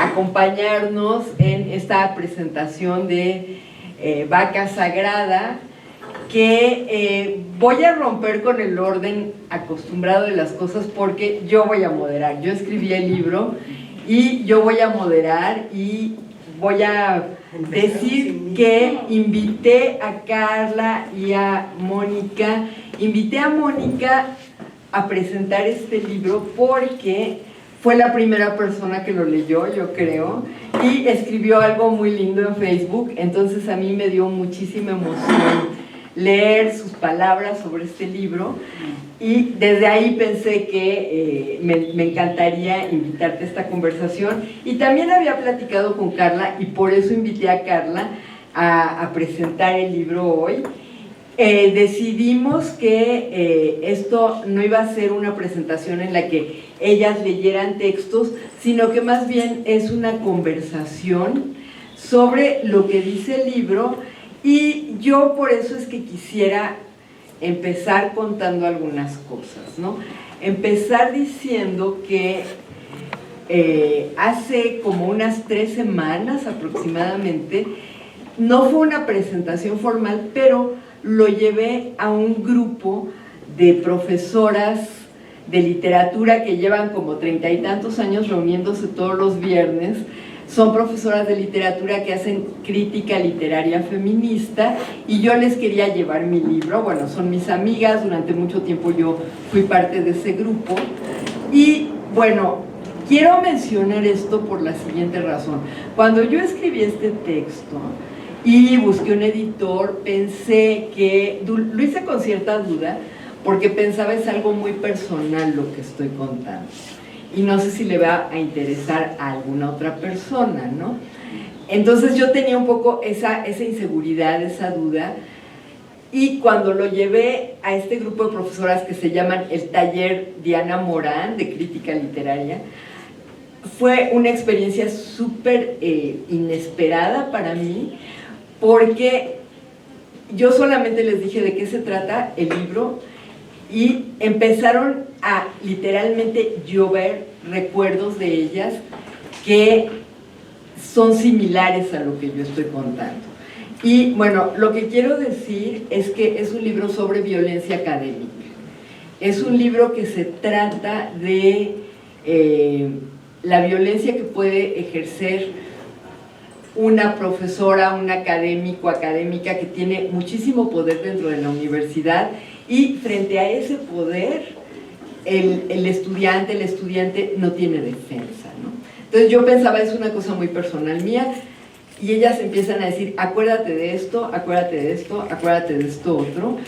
acompañarnos en esta presentación de Vaca Sagrada, que voy a romper con el orden acostumbrado de las cosas porque yo voy a moderar. Yo escribí el libro y yo voy a moderar y voy a decir que invité a Carla y a Mónica. Invité a Mónica a presentar este libro porque fue la primera persona que lo leyó, yo creo, y escribió algo muy lindo en Facebook. Entonces a mí me dio muchísima emoción leer sus palabras sobre este libro y desde ahí pensé que me encantaría invitarte a esta conversación. Y también había platicado con Carla y por eso invité a Carla a presentar el libro hoy. Decidimos que esto no iba a ser una presentación en la que ellas leyeran textos, sino que más bien es una conversación sobre lo que dice el libro, y yo por eso es que quisiera empezar contando algunas cosas, ¿no? Empezar diciendo que hace como unas 3 semanas aproximadamente, no fue una presentación formal, pero lo llevé a un grupo de profesoras de literatura que llevan como 30 y tantos años reuniéndose todos los viernes. Son profesoras de literatura que hacen crítica literaria feminista y yo les quería llevar mi libro. Bueno, son mis amigas, durante mucho tiempo yo fui parte de ese grupo. Y bueno, quiero mencionar esto por la siguiente razón. Cuando yo escribí este texto y busqué un editor, pensé que, lo hice con cierta duda, porque pensaba es algo muy personal lo que estoy contando y no sé si le va a interesar a alguna otra persona, ¿no? Entonces yo tenía un poco esa inseguridad, esa duda, y cuando lo llevé a este grupo de profesoras que se llaman el Taller Diana Morán de Crítica Literaria, fue una experiencia súper inesperada para mí, porque yo solamente les dije de qué se trata el libro y empezaron a literalmente llover recuerdos de ellas que son similares a lo que yo estoy contando. Y bueno, lo que quiero decir es que es un libro sobre violencia académica. Es un libro que se trata de la violencia que puede ejercer una profesora, un académico, académica que tiene muchísimo poder dentro de la universidad, y frente a ese poder el estudiante no tiene defensa, ¿no? Entonces yo pensaba, es una cosa muy personal mía, y ellas empiezan a decir, acuérdate de esto, acuérdate de esto, acuérdate de esto otro,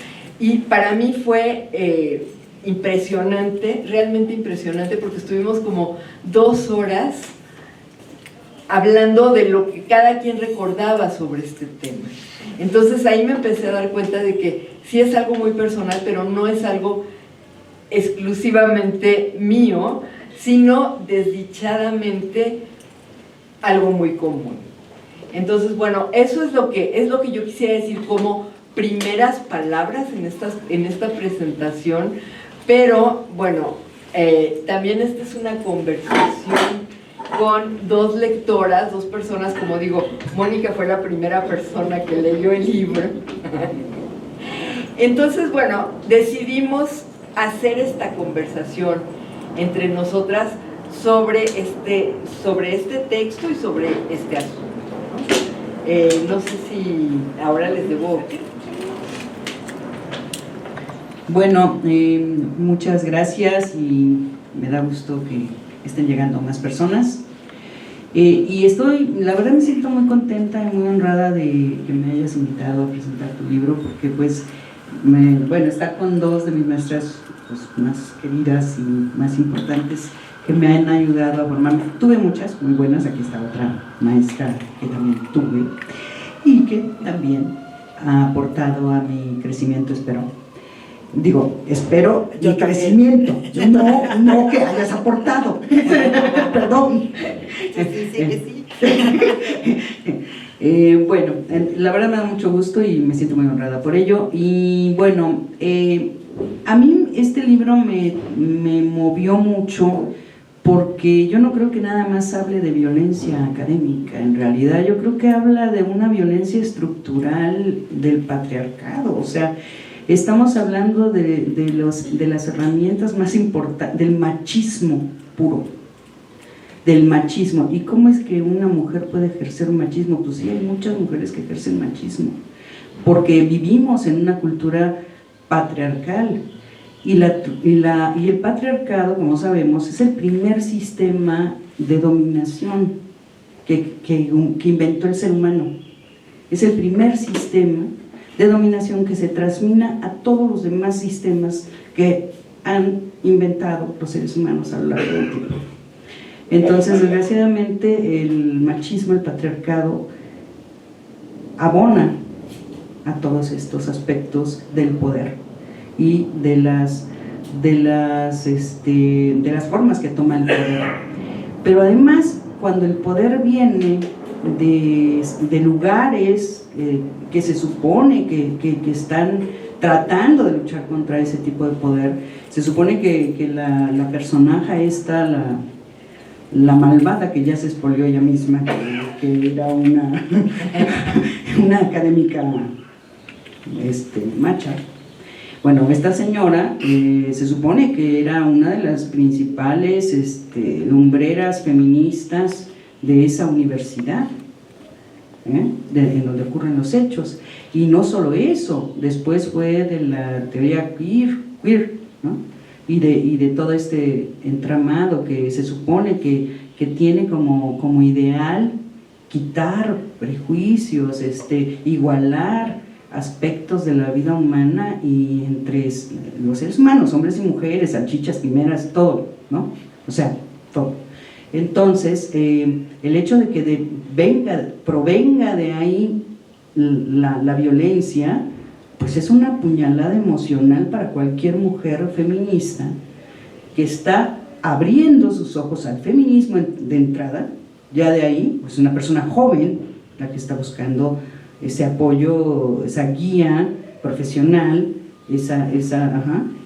y para mí fue impresionante, realmente impresionante, porque estuvimos como 2 horas hablando de lo que cada quien recordaba sobre este tema. Entonces ahí me empecé a dar cuenta de que sí es algo muy personal, pero no es algo exclusivamente mío, sino desdichadamente algo muy común. Entonces, bueno, eso es lo que yo quisiera decir como primeras palabras en esta presentación, pero bueno, también esta es una conversación con 2 lectoras, 2 personas, como digo, Mónica fue la primera persona que leyó el libro. Entonces, bueno, decidimos hacer esta conversación entre nosotras sobre este texto y sobre este asunto, ¿no? No sé si ahora les debo... Bueno, muchas gracias y me da gusto que estén llegando más personas. Y la verdad me siento muy contenta y muy honrada de que me hayas invitado a presentar tu libro, porque pues, está con 2 de mis maestras pues, más queridas y más importantes que me han ayudado a formarme. Tuve muchas muy buenas, aquí está otra maestra que también tuve y que también ha aportado a mi crecimiento, espero mi crecimiento, no que hayas aportado, perdón. Sí. Bueno, la verdad me da mucho gusto y me siento muy honrada por ello. Y bueno, a mí este libro me movió mucho porque yo no creo que nada más hable de violencia académica. En realidad yo creo que habla de una violencia estructural del patriarcado. O sea, estamos hablando de las herramientas más importantes, del machismo puro, del machismo. ¿Y cómo es que una mujer puede ejercer un machismo? Pues sí, hay muchas mujeres que ejercen machismo, porque vivimos en una cultura patriarcal. Y el patriarcado, como sabemos, es el primer sistema de dominación que inventó el ser humano. Es el primer sistema de dominación que se transmina a todos los demás sistemas que han inventado los seres humanos a lo largo del tiempo. Entonces, desgraciadamente, el machismo, el patriarcado, abona a todos estos aspectos del poder y de las formas que toma el poder. Pero además, cuando el poder viene de lugares que se supone que están tratando de luchar contra ese tipo de poder, se supone que la personaja esta, la malvada, que ya se expolió ella misma, que era una académica macha. Bueno, esta señora se supone que era una de las principales lumbreras feministas de esa universidad, en donde ocurren los hechos. Y no solo eso, después fue de la teoría queer, ¿no? y de todo este entramado que se supone que tiene como ideal quitar prejuicios, igualar aspectos de la vida humana y entre los seres humanos, hombres y mujeres, salchichas, quimeras, todo, ¿no? O sea, todo. Entonces, el hecho de que provenga de ahí la violencia, pues es una puñalada emocional para cualquier mujer feminista que está abriendo sus ojos al feminismo de entrada. Ya de ahí, pues una persona joven, la que está buscando ese apoyo, esa guía profesional,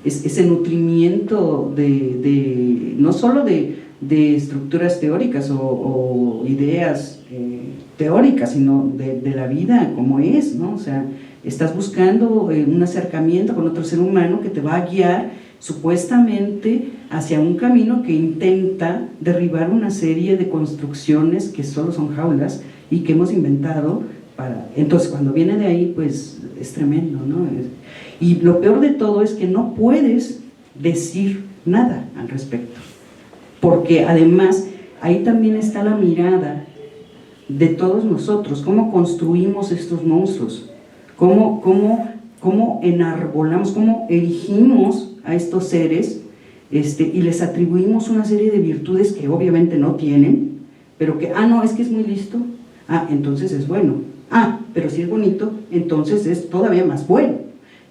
ese nutrimiento no solo de estructuras teóricas o ideas teóricas, sino de la vida como es, ¿no? O sea, estás buscando un acercamiento con otro ser humano que te va a guiar supuestamente hacia un camino que intenta derribar una serie de construcciones que solo son jaulas y que hemos inventado. Entonces, cuando viene de ahí, pues es tremendo, ¿no? Y lo peor de todo es que no puedes decir nada al respecto, porque además ahí también está la mirada de todos nosotros, cómo construimos estos monstruos, cómo enarbolamos, cómo erigimos a estos seres y les atribuimos una serie de virtudes que obviamente no tienen, pero que, no, es que es muy listo, entonces es bueno. Pero si es bonito, entonces es todavía más bueno.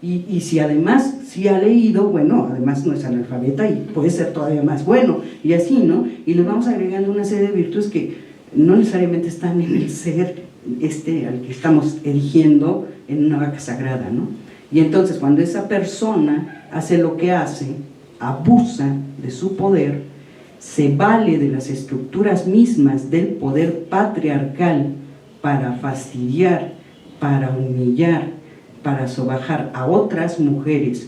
Y si además, si ha leído, bueno, además no es analfabeta y puede ser todavía más bueno. Y así, ¿no? Y le vamos agregando una serie de virtudes que no necesariamente están en el ser al que estamos erigiendo en una vaca sagrada, ¿no? Y entonces cuando esa persona hace lo que hace, abusa de su poder, se vale de las estructuras mismas del poder patriarcal para fastidiar, para humillar, para sobajar a otras mujeres.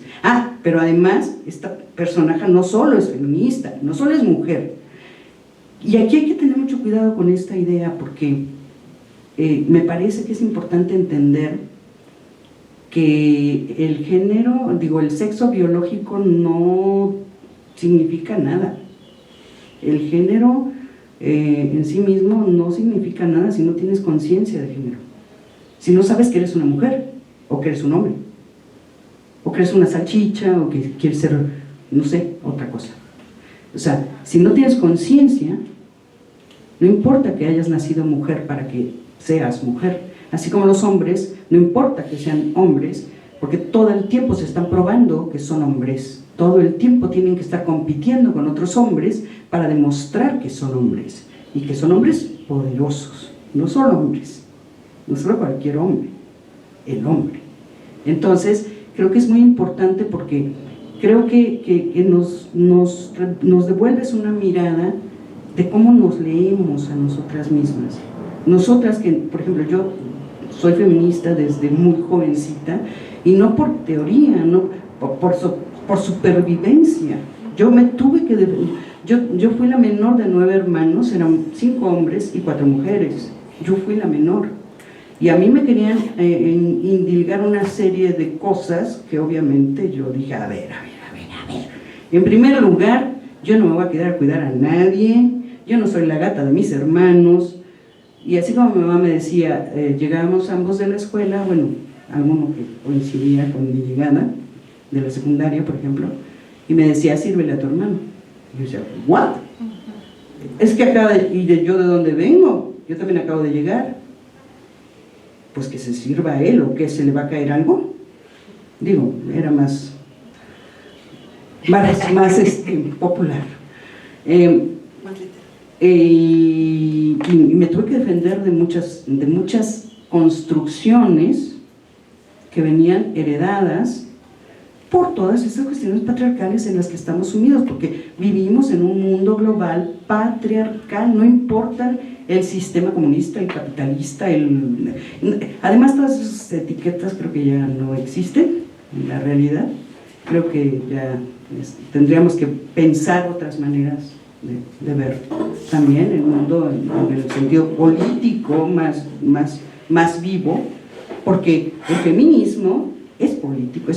Pero además, esta personaje no solo es feminista, no solo es mujer. Y aquí hay que tener mucho cuidado con esta idea, porque me parece que es importante entender que el género, el sexo biológico no significa nada. El género en sí mismo no significa nada si no tienes conciencia de género, si no sabes que eres una mujer o que eres un hombre o que eres una salchicha o que quieres ser, no sé, otra cosa. O sea, si no tienes conciencia, no importa que hayas nacido mujer para que seas mujer, así como los hombres, no importa que sean hombres, porque todo el tiempo se están probando que son hombres, todo el tiempo tienen que estar compitiendo con otros hombres para demostrar que son hombres, y que son hombres poderosos, no solo hombres, no solo cualquier hombre, el hombre. Entonces, creo que es muy importante porque creo que nos devuelves una mirada de cómo nos leemos a nosotras mismas. Nosotras que, por ejemplo, yo soy feminista desde muy jovencita, y no por teoría, no por supervivencia. Yo me tuve que... Yo fui la menor de 9 hermanos, eran 5 hombres y 4 mujeres. Yo fui la menor. Y a mí me querían indilgar una serie de cosas que obviamente yo dije, a ver. En primer lugar, yo no me voy a quedar a cuidar a nadie, yo no soy la gata de mis hermanos. Y así como mi mamá me decía, llegábamos ambos de la escuela, bueno, alguno que coincidía con mi llegada, de la secundaria, por ejemplo, y me decía, sírvele a tu hermano. Y yo decía, ¿what? Es que yo de dónde vengo, yo también acabo de llegar. Pues que se sirva a él, o que se le va a caer algo. Digo, era más popular. Y me tuve que defender de muchas construcciones que venían heredadas por todas esas cuestiones patriarcales en las que estamos sumidos, porque vivimos en un mundo global patriarcal, no importa el sistema comunista, el capitalista, además todas esas etiquetas creo que ya no existen en la realidad. Creo que ya tendríamos que pensar otras maneras de ver también el mundo en el sentido político más vivo, porque el feminismo es político,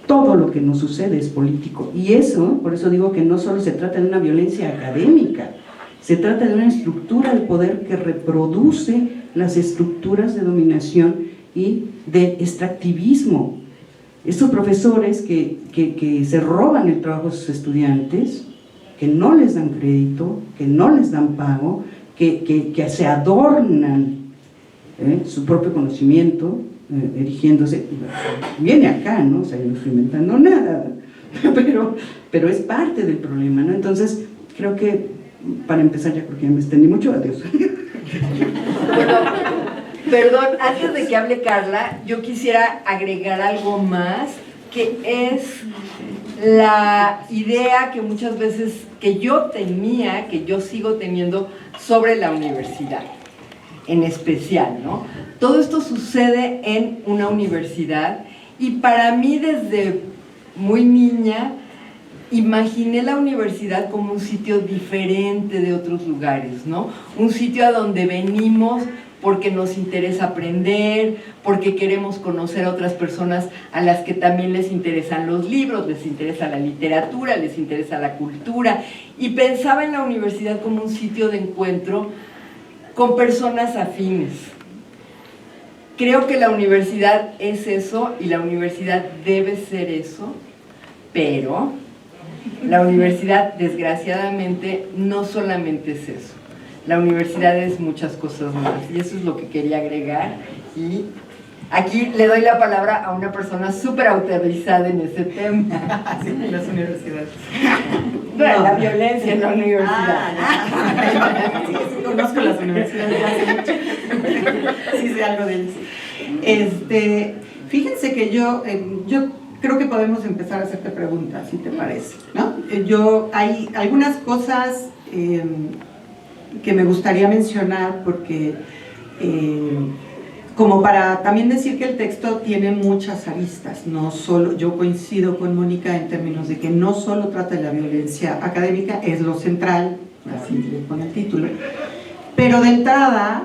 todo lo que nos sucede es político, y eso, por eso digo que no solo se trata de una violencia académica, se trata de una estructura de poder que reproduce las estructuras de dominación y de extractivismo. Estos profesores que se roban el trabajo de sus estudiantes, que no les dan crédito, que no les dan pago, que se adornan su propio conocimiento, erigiéndose, viene acá, ¿no? O sea, yo no estoy inventando nada, pero es parte del problema, ¿no? Entonces, creo que, para empezar, ya porque ya me extendí mucho, adiós. Bueno, perdón, antes de que hable Carla, yo quisiera agregar algo más, que es la idea que muchas veces que yo tenía, que yo sigo teniendo sobre la universidad, en especial, ¿no? Todo esto sucede en una universidad, y para mí desde muy niña imaginé la universidad como un sitio diferente de otros lugares, ¿no? Un sitio a donde venimos porque nos interesa aprender, porque queremos conocer a otras personas a las que también les interesan los libros, les interesa la literatura, les interesa la cultura, y pensaba en la universidad como un sitio de encuentro con personas afines. Creo que la universidad es eso, y la universidad debe ser eso, pero la universidad, desgraciadamente, no solamente es eso. La universidad es muchas cosas más, y eso es lo que quería agregar. Y aquí le doy la palabra a una persona súper autorizada en ese tema. Sí, en las universidades. No, la violencia en la universidad. Sí, sí, conozco las universidades hace mucho. Sí sé algo de ellas. Fíjense que yo creo que podemos empezar a hacerte preguntas, si te parece, ¿no? Hay algunas cosas que me gustaría mencionar, porque como para también decir que el texto tiene muchas aristas, no solo, yo coincido con Mónica en términos de que no solo trata de la violencia académica, es lo central, así le pone el título, pero de entrada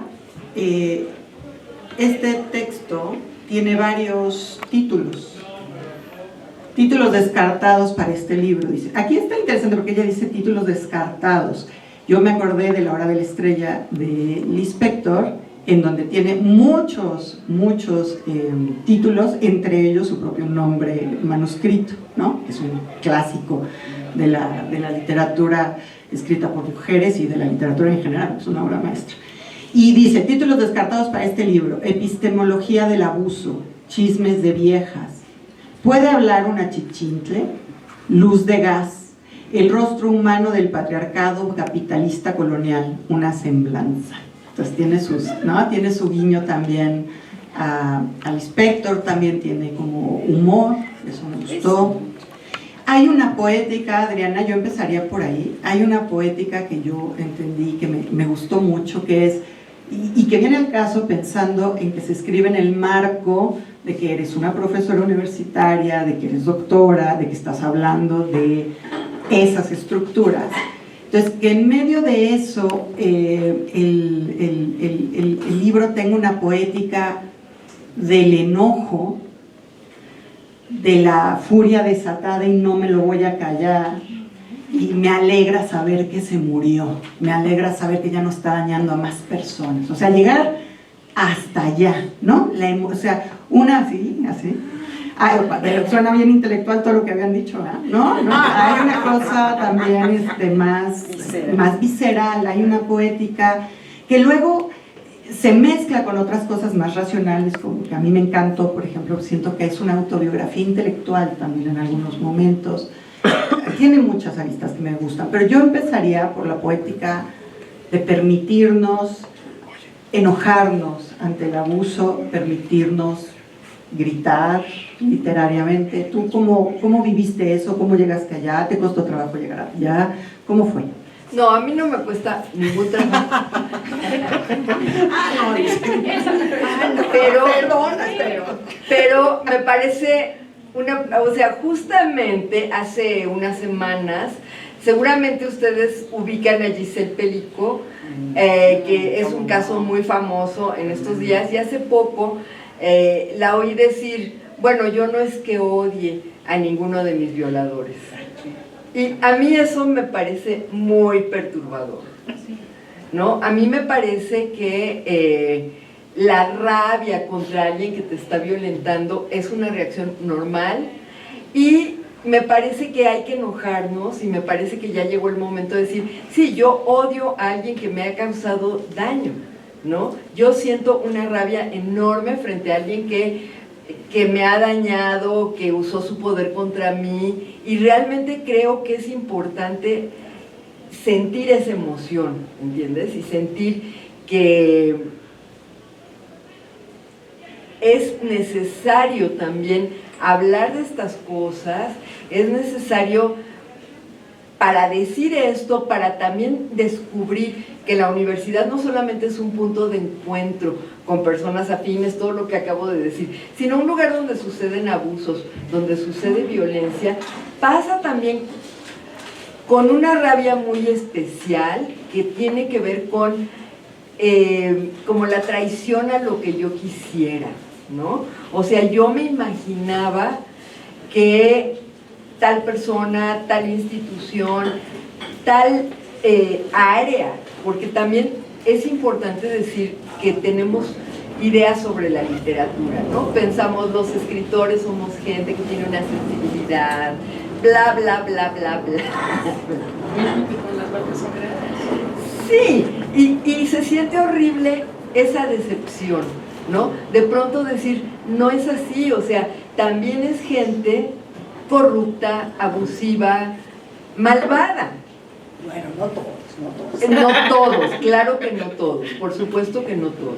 este texto tiene varios títulos descartados para este libro. Dice, aquí está interesante porque ella dice títulos descartados. Yo me acordé de La Hora de la Estrella de Lispector, en donde tiene muchos títulos, entre ellos su propio nombre manuscrito, ¿no? Que es un clásico de la literatura escrita por mujeres y de la literatura en general, es una obra maestra. Y dice, títulos descartados para este libro: Epistemología del abuso, Chismes de viejas, ¿Puede hablar una chichintle? Luz de gas, el rostro humano del patriarcado capitalista colonial, una semblanza. Entonces tiene su guiño también al Lispector, también tiene como humor, eso me gustó. Hay una poética, Adriana, yo empezaría por ahí. Hay una poética que yo entendí, que me gustó mucho, que es, y que viene al caso pensando en que se escribe en el marco de que eres una profesora universitaria, de que eres doctora, de que estás hablando de esas estructuras. Entonces, que en medio de eso el libro tenga una poética del enojo, de la furia desatada y no me lo voy a callar, y me alegra saber que se murió, me alegra saber que ya no está dañando a más personas, o sea, llegar hasta allá, ¿no? O sea, una así, pero suena bien intelectual todo lo que habían dicho, ¿verdad? No, hay una cosa también más visceral, hay una poética que luego se mezcla con otras cosas más racionales, como que a mí me encantó, por ejemplo, siento que es una autobiografía intelectual también en algunos momentos. Tiene muchas aristas que me gustan, pero yo empezaría por la poética de permitirnos enojarnos ante el abuso, permitirnos gritar literariamente. ¿Tú cómo viviste eso? ¿Cómo llegaste allá? ¿Te costó trabajo llegar allá? ¿Cómo fue? No, a mí no me cuesta ningún trabajo. Pero me parece o sea, justamente hace unas semanas, seguramente ustedes ubican a Giselle Pellico, que es un caso muy famoso en estos días, y hace poco la oí decir, bueno, yo no es que odie a ninguno de mis violadores. Y a mí eso me parece muy perturbador, ¿no? A mí me parece que la rabia contra alguien que te está violentando es una reacción normal, y me parece que hay que enojarnos, y me parece que ya llegó el momento de decir, sí, yo odio a alguien que me ha causado daño, ¿no? Yo siento una rabia enorme frente a alguien que me ha dañado, que usó su poder contra mí, y realmente creo que es importante sentir esa emoción, ¿entiendes? Y sentir que es necesario también hablar de estas cosas, es necesario para decir esto, para también descubrir que la universidad no solamente es un punto de encuentro con personas afines, todo lo que acabo de decir, sino un lugar donde suceden abusos, donde sucede violencia. Pasa también con una rabia muy especial que tiene que ver con como la traición a lo que yo quisiera, ¿no? O sea, yo me imaginaba que tal persona, tal institución, tal área, porque también es importante decir que tenemos ideas sobre la literatura, ¿no? Pensamos, los escritores somos gente que tiene una sensibilidad, bla, bla, bla, bla, bla. Sí, y se siente horrible esa decepción, ¿no? De pronto decir, no es así, o sea, también es gente corrupta, abusiva, malvada. Bueno, no todos. No todos, claro que no todos, por supuesto que no todos,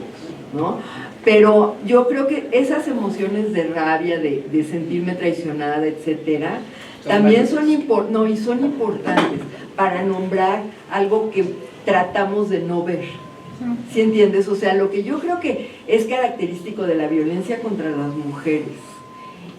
¿no? Pero yo creo que esas emociones de rabia, de sentirme traicionada, etcétera, también son importantes para nombrar algo que tratamos de no ver. ¿Sí entiendes? O sea, lo que yo creo que es característico de la violencia contra las mujeres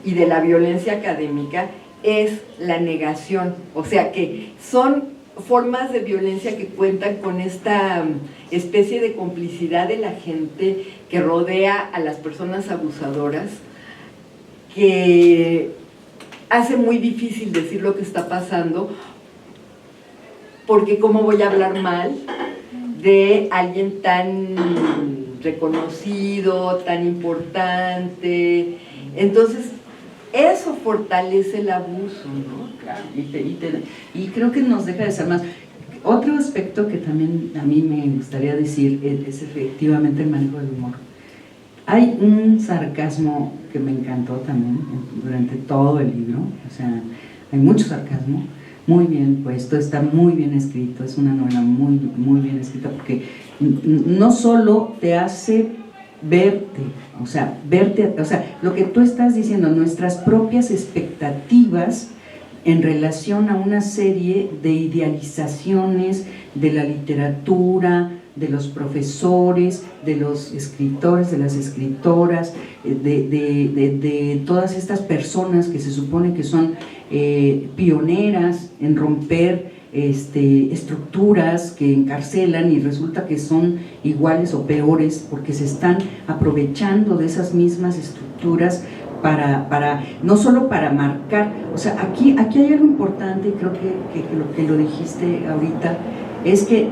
y de la violencia académica es la negación, o sea que son formas de violencia que cuentan con esta especie de complicidad de la gente que rodea a las personas abusadoras, que hace muy difícil decir lo que está pasando, porque cómo voy a hablar mal de alguien tan reconocido, tan importante. Entonces eso fortalece el abuso, ¿no? Claro, y creo que nos deja de ser más. Otro aspecto que también a mí me gustaría decir es efectivamente el manejo del humor. Hay un sarcasmo que me encantó también durante todo el libro, o sea, hay mucho sarcasmo, muy bien puesto, está muy bien escrito, es una novela muy, muy bien escrita, porque no solo te hace verte, o sea, lo que tú estás diciendo, nuestras propias expectativas en relación a una serie de idealizaciones de la literatura, de los profesores, de los escritores, de las escritoras, de todas estas personas que se supone que son pioneras en romper estructuras que encarcelan, y resulta que son iguales o peores porque se están aprovechando de esas mismas estructuras para no solo para marcar, o sea, aquí hay algo importante, y creo que lo dijiste ahorita, es que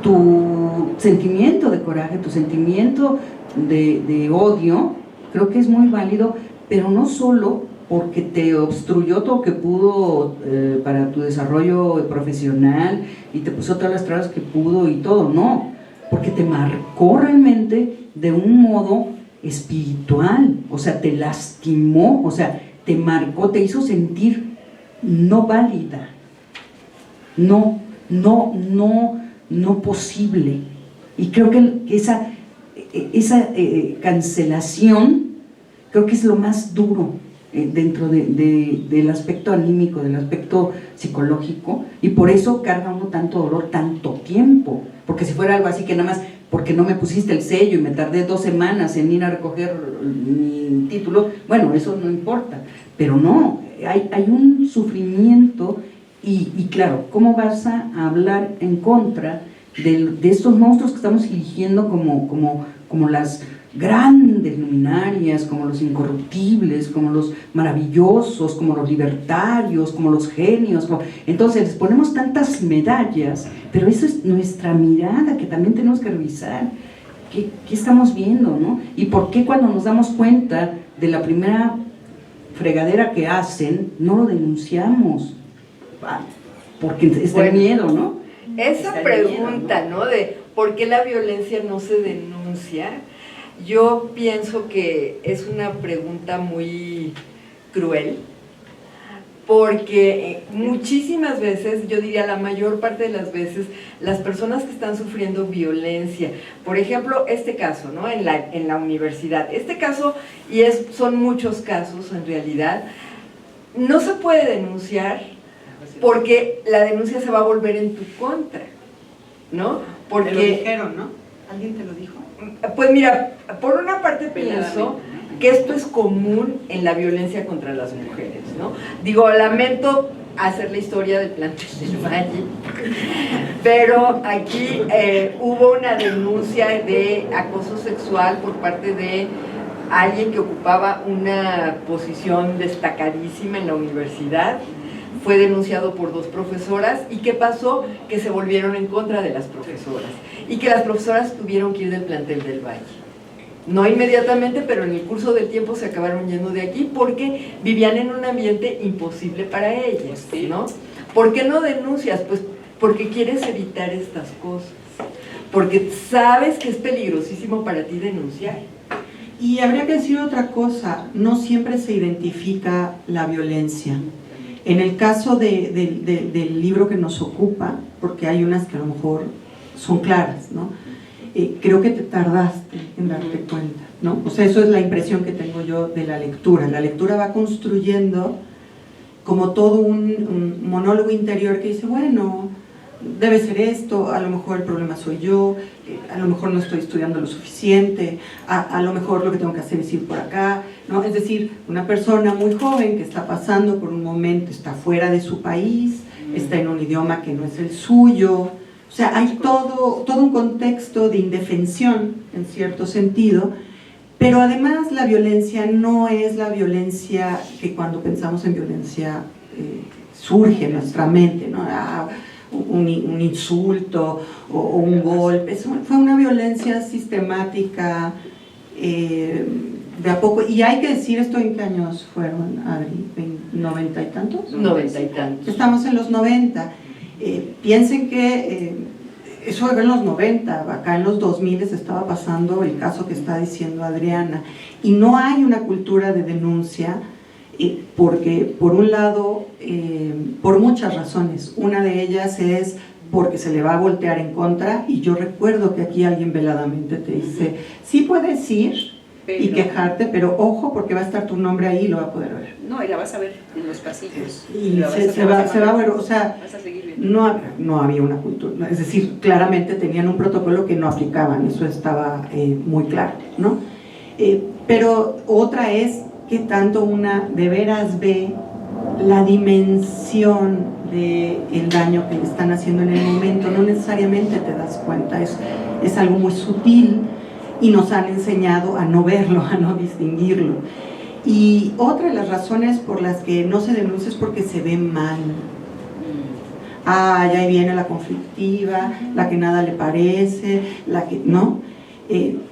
tu sentimiento de coraje, tu sentimiento de odio, creo que es muy válido, pero no solo porque te obstruyó todo lo que pudo para tu desarrollo profesional y te puso todas las trabas que pudo y todo, no, porque te marcó realmente de un modo espiritual, o sea, te lastimó, o sea, te marcó, te hizo sentir no válida, no posible. Y creo que esa cancelación creo que es lo más duro dentro del aspecto anímico, del aspecto psicológico, y por eso carga uno tanto dolor tanto tiempo, porque si fuera algo así que nada más porque no me pusiste el sello y me tardé 2 semanas en ir a recoger mi título, bueno, eso no importa, pero no, hay un sufrimiento. Y claro, ¿cómo vas a hablar en contra de estos monstruos que estamos eligiendo como las grandes luminarias, como los incorruptibles, como los maravillosos, como los libertarios, como los genios? Entonces les ponemos tantas medallas, pero eso es nuestra mirada que también tenemos que revisar. ¿Qué estamos viendo, no? Y por qué cuando nos damos cuenta de la primera fregadera que hacen, no lo denunciamos. Porque está el miedo, ¿no? Esa pregunta, ¿no? De por qué la violencia no se denuncia, yo pienso que es una pregunta muy cruel, porque muchísimas veces, yo diría la mayor parte de las veces, las personas que están sufriendo violencia, por ejemplo, este caso, ¿no? En la universidad, este caso, y son muchos casos en realidad, no se puede denunciar porque la denuncia se va a volver en tu contra, ¿no? Porque te lo dijeron, ¿no? ¿Alguien te lo dijo? Pues mira, por una parte pienso que esto es común en la violencia contra las mujeres, ¿no? Digo, lamento hacer la historia del plantel del Valle, pero aquí hubo una denuncia de acoso sexual por parte de alguien que ocupaba una posición destacadísima en la universidad. Fue denunciado por 2 profesoras, ¿y qué pasó? Que se volvieron en contra de las profesoras, y que las profesoras tuvieron que ir del plantel del Valle. No inmediatamente, pero en el curso del tiempo se acabaron yendo de aquí porque vivían en un ambiente imposible para ellas, ¿no? ¿Por qué no denuncias? Pues porque quieres evitar estas cosas, porque sabes que es peligrosísimo para ti denunciar. Y habría que decir otra cosa, no siempre se identifica la violencia. En el caso del libro que nos ocupa, porque hay unas que a lo mejor son claras, ¿no? Creo que te tardaste en darte cuenta, ¿no? O sea, eso es la impresión que tengo yo de la lectura. La lectura va construyendo como todo un monólogo interior que dice, bueno, debe ser esto, a lo mejor el problema soy yo, a lo mejor no estoy estudiando lo suficiente, a lo mejor lo que tengo que hacer es ir por acá, ¿no? Es decir, una persona muy joven que está pasando por un momento, está fuera de su país, está en un idioma que no es el suyo, o sea, hay todo un contexto de indefensión, en cierto sentido, pero además la violencia no es la violencia que cuando pensamos en violencia surge en nuestra mente, ¿no? Un insulto o un golpe. Eso fue una violencia sistemática de a poco, y hay que decir esto. ¿En qué años fueron, Adri? ¿90 y tantos? 90 y tantos. Estamos en los 90. Piensen que eso fue en los 90, acá en los 2000 estaba pasando el caso que está diciendo Adriana, y no hay una cultura de denuncia. Porque por un lado, por muchas razones, una de ellas es porque se le va a voltear en contra, y yo recuerdo que aquí alguien veladamente te dice, sí puedes ir, y quejarte, pero ojo porque va a estar tu nombre ahí y lo va a poder ver. No, y la vas a ver en los pasillos. Y se va a ver, o sea, vas a seguir viendo. no había una cultura, es decir, claramente tenían un protocolo que no aplicaban, eso estaba muy claro, ¿no? Pero otra es que tanto una de veras ve la dimensión del daño que le están haciendo en el momento, no necesariamente te das cuenta, es algo muy sutil y nos han enseñado a no verlo, a no distinguirlo. Y otra de las razones por las que no se denuncia es porque se ve mal. Ah, ya ahí viene la conflictiva, la que nada le parece, la que no.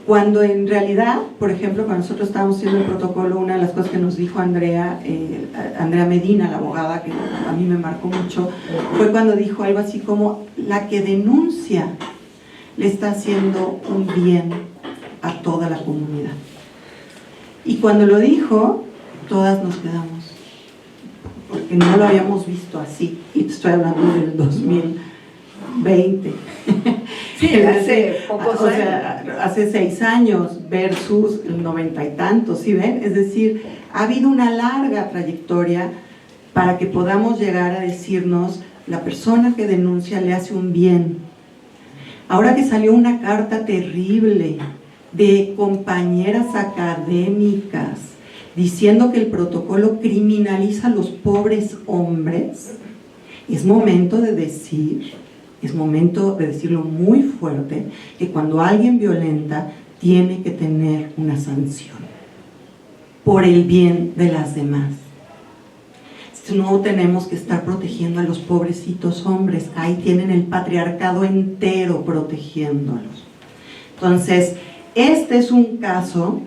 Cuando en realidad, por ejemplo, cuando nosotros estábamos haciendo el protocolo, una de las cosas que nos dijo Andrea Medina, la abogada, que a mí me marcó mucho, fue cuando dijo algo así como: la que denuncia le está haciendo un bien a toda la comunidad. Y cuando lo dijo, todas nos quedamos, porque no lo habíamos visto así, y te estoy hablando del 2020. Sí, hace pocos años. O sea, hace 6 años versus el 90 y tantos, ¿sí ven? Es decir, ha habido una larga trayectoria para que podamos llegar a decirnos: la persona que denuncia le hace un bien. Ahora que salió una carta terrible de compañeras académicas diciendo que el protocolo criminaliza a los pobres hombres, es momento de decirlo muy fuerte, que cuando alguien violenta tiene que tener una sanción por el bien de las demás. No tenemos que estar protegiendo a los pobrecitos hombres, ahí tienen el patriarcado entero protegiéndolos. Entonces, este es un caso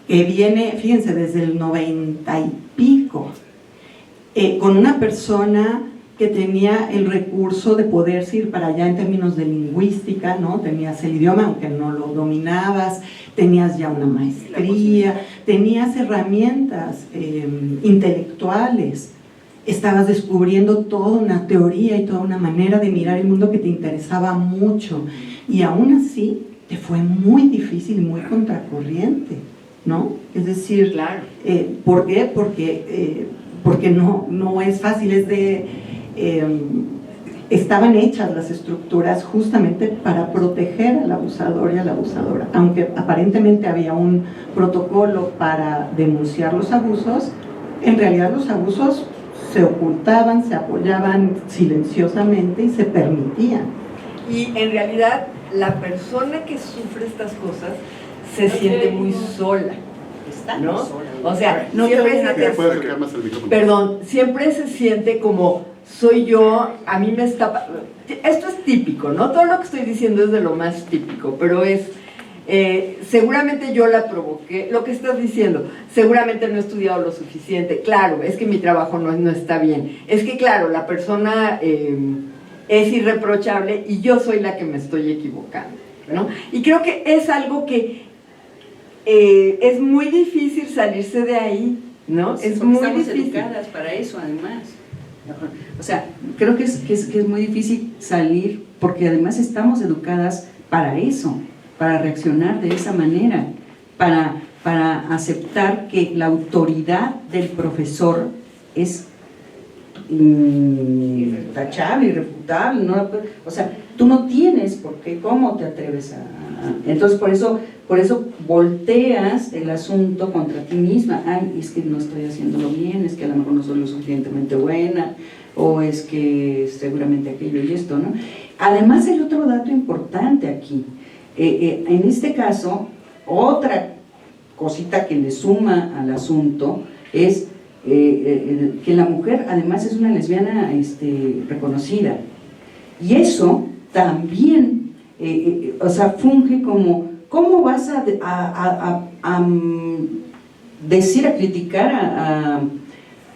que viene, fíjense, desde el 90 y pico, con una persona que tenía el recurso de poderse ir para allá en términos de lingüística, ¿no? Tenías el idioma, aunque no lo dominabas, tenías ya una maestría, tenías herramientas intelectuales, estabas descubriendo toda una teoría y toda una manera de mirar el mundo que te interesaba mucho, y aún así te fue muy difícil y muy contracorriente, ¿no? Es decir, claro. ¿Por qué? Porque no es fácil, es de... estaban hechas las estructuras justamente para proteger al abusador y a la abusadora, aunque aparentemente había un protocolo para denunciar los abusos. En realidad los abusos se ocultaban, se apoyaban silenciosamente y se permitían. Y en realidad la persona que sufre estas cosas se siente muy sola, ¿no? O sea, siempre se siente como: soy yo, a mí me está... Esto es típico, ¿no? Todo lo que estoy diciendo es de lo más típico, pero es... seguramente yo la provoqué, lo que estás diciendo, seguramente no he estudiado lo suficiente, claro, es que mi trabajo no está bien, es que claro, la persona es irreprochable y yo soy la que me estoy equivocando, ¿no? Y creo que es algo que es muy difícil salirse de ahí, ¿no? Sí, es muy estamos difícil. educadas para eso, además. O sea, creo que es muy difícil salir, porque además estamos educadas para eso, para reaccionar de esa manera, para aceptar que la autoridad del profesor es intachable, irrefutable, ¿no? O sea, tú no tienes por qué, ¿cómo te atreves a...? Entonces por eso volteas el asunto contra ti misma. Ay, es que no estoy haciéndolo bien, es que a lo mejor no soy lo suficientemente buena, o es que seguramente aquello y esto, ¿no? Además hay otro dato importante aquí. En este caso, otra cosita que le suma al asunto es que la mujer además es una lesbiana reconocida, y eso también o sea, funge como: ¿cómo vas a decir, a criticar,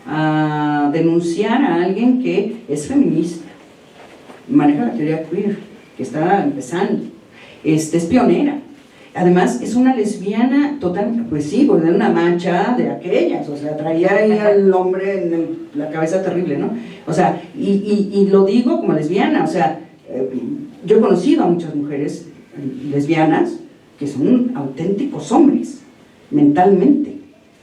a denunciar a alguien que es feminista, maneja la teoría queer, que está empezando, es pionera? Además es una lesbiana total, pues sí, de una mancha de aquellas, o sea, traía ahí al hombre en la cabeza terrible, ¿no? O sea, y lo digo como lesbiana, o sea, yo he conocido a muchas mujeres lesbianas que son auténticos hombres, mentalmente,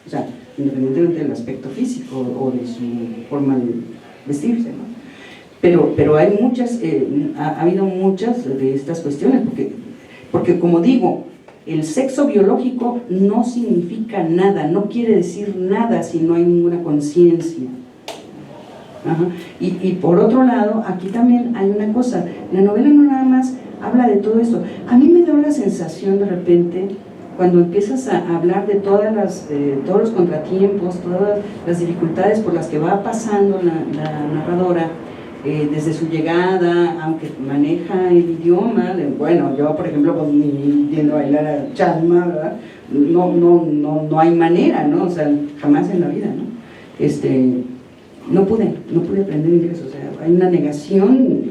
o sea, independientemente del aspecto físico o de su forma de vestirse, ¿no? Pero hay muchas, ha habido muchas de estas cuestiones, porque como digo, el sexo biológico no significa nada, no quiere decir nada si no hay ninguna conciencia. Y por otro lado, aquí también hay una cosa, la novela no nada más habla de todo esto. A mí me da una sensación de repente, cuando empiezas a hablar de todos los contratiempos, todas las dificultades por las que va pasando la narradora, desde su llegada, aunque maneja el idioma, bueno, yo por ejemplo, pues ni entiendo bailar a Chalma, ¿verdad? No hay manera, ¿no? O sea, jamás en la vida, ¿no? No pude aprender inglés, o sea, hay una negación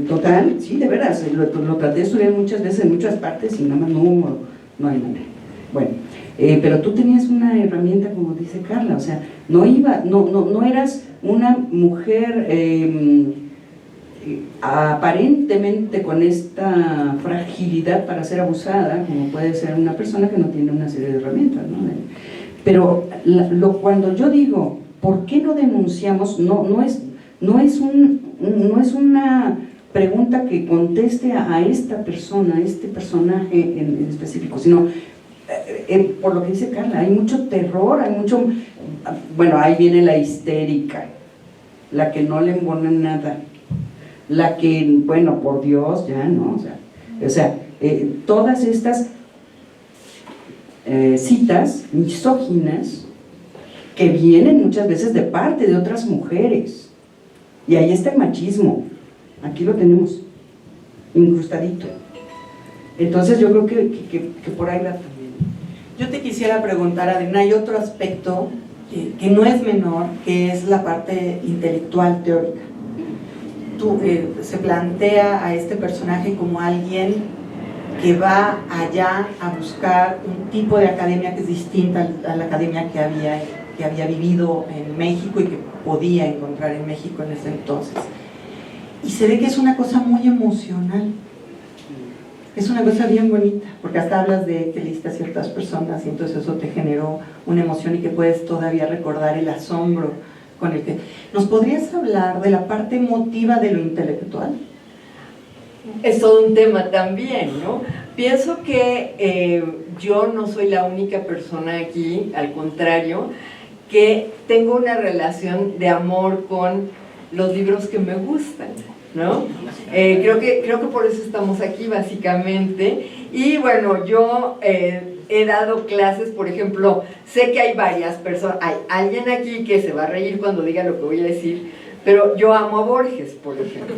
total, sí, de veras, lo traté de estudiar muchas veces en muchas partes y nada más no hay manera. Bueno, pero tú tenías una herramienta, como dice Carla, o sea, no eras una mujer aparentemente con esta fragilidad para ser abusada, como puede ser una persona que no tiene una serie de herramientas, ¿no? Pero cuando yo digo, ¿por qué no denunciamos? No es una pregunta que conteste a esta persona, a este personaje en específico, sino por lo que dice Carla, hay mucho terror, hay mucho, bueno, ahí viene la histérica, la que no le embona nada, la que, bueno, por Dios, ya no, o sea, todas estas citas misóginas que vienen muchas veces de parte de otras mujeres, y ahí está el machismo, aquí lo tenemos, incrustadito. Entonces yo creo que por ahí va también. Yo te quisiera preguntar, Adriana, hay otro aspecto que no es menor, que es la parte intelectual, teórica. Se plantea a este personaje como alguien que va allá a buscar un tipo de academia que es distinta a la academia que había vivido en México y que podía encontrar en México en ese entonces. Y se ve que es una cosa muy emocional. Es una cosa bien bonita, porque hasta hablas de que leíste a ciertas personas y entonces eso te generó una emoción y que puedes todavía recordar el asombro con el que... ¿Nos podrías hablar de la parte emotiva de lo intelectual? Es todo un tema también, ¿no? Pienso que yo no soy la única persona aquí, al contrario, que tengo una relación de amor con los libros que me gustan, ¿no? Creo que por eso estamos aquí básicamente. Y bueno, yo he dado clases, por ejemplo, sé que hay varias personas, hay alguien aquí que se va a reír cuando diga lo que voy a decir, pero yo amo a Borges, por ejemplo,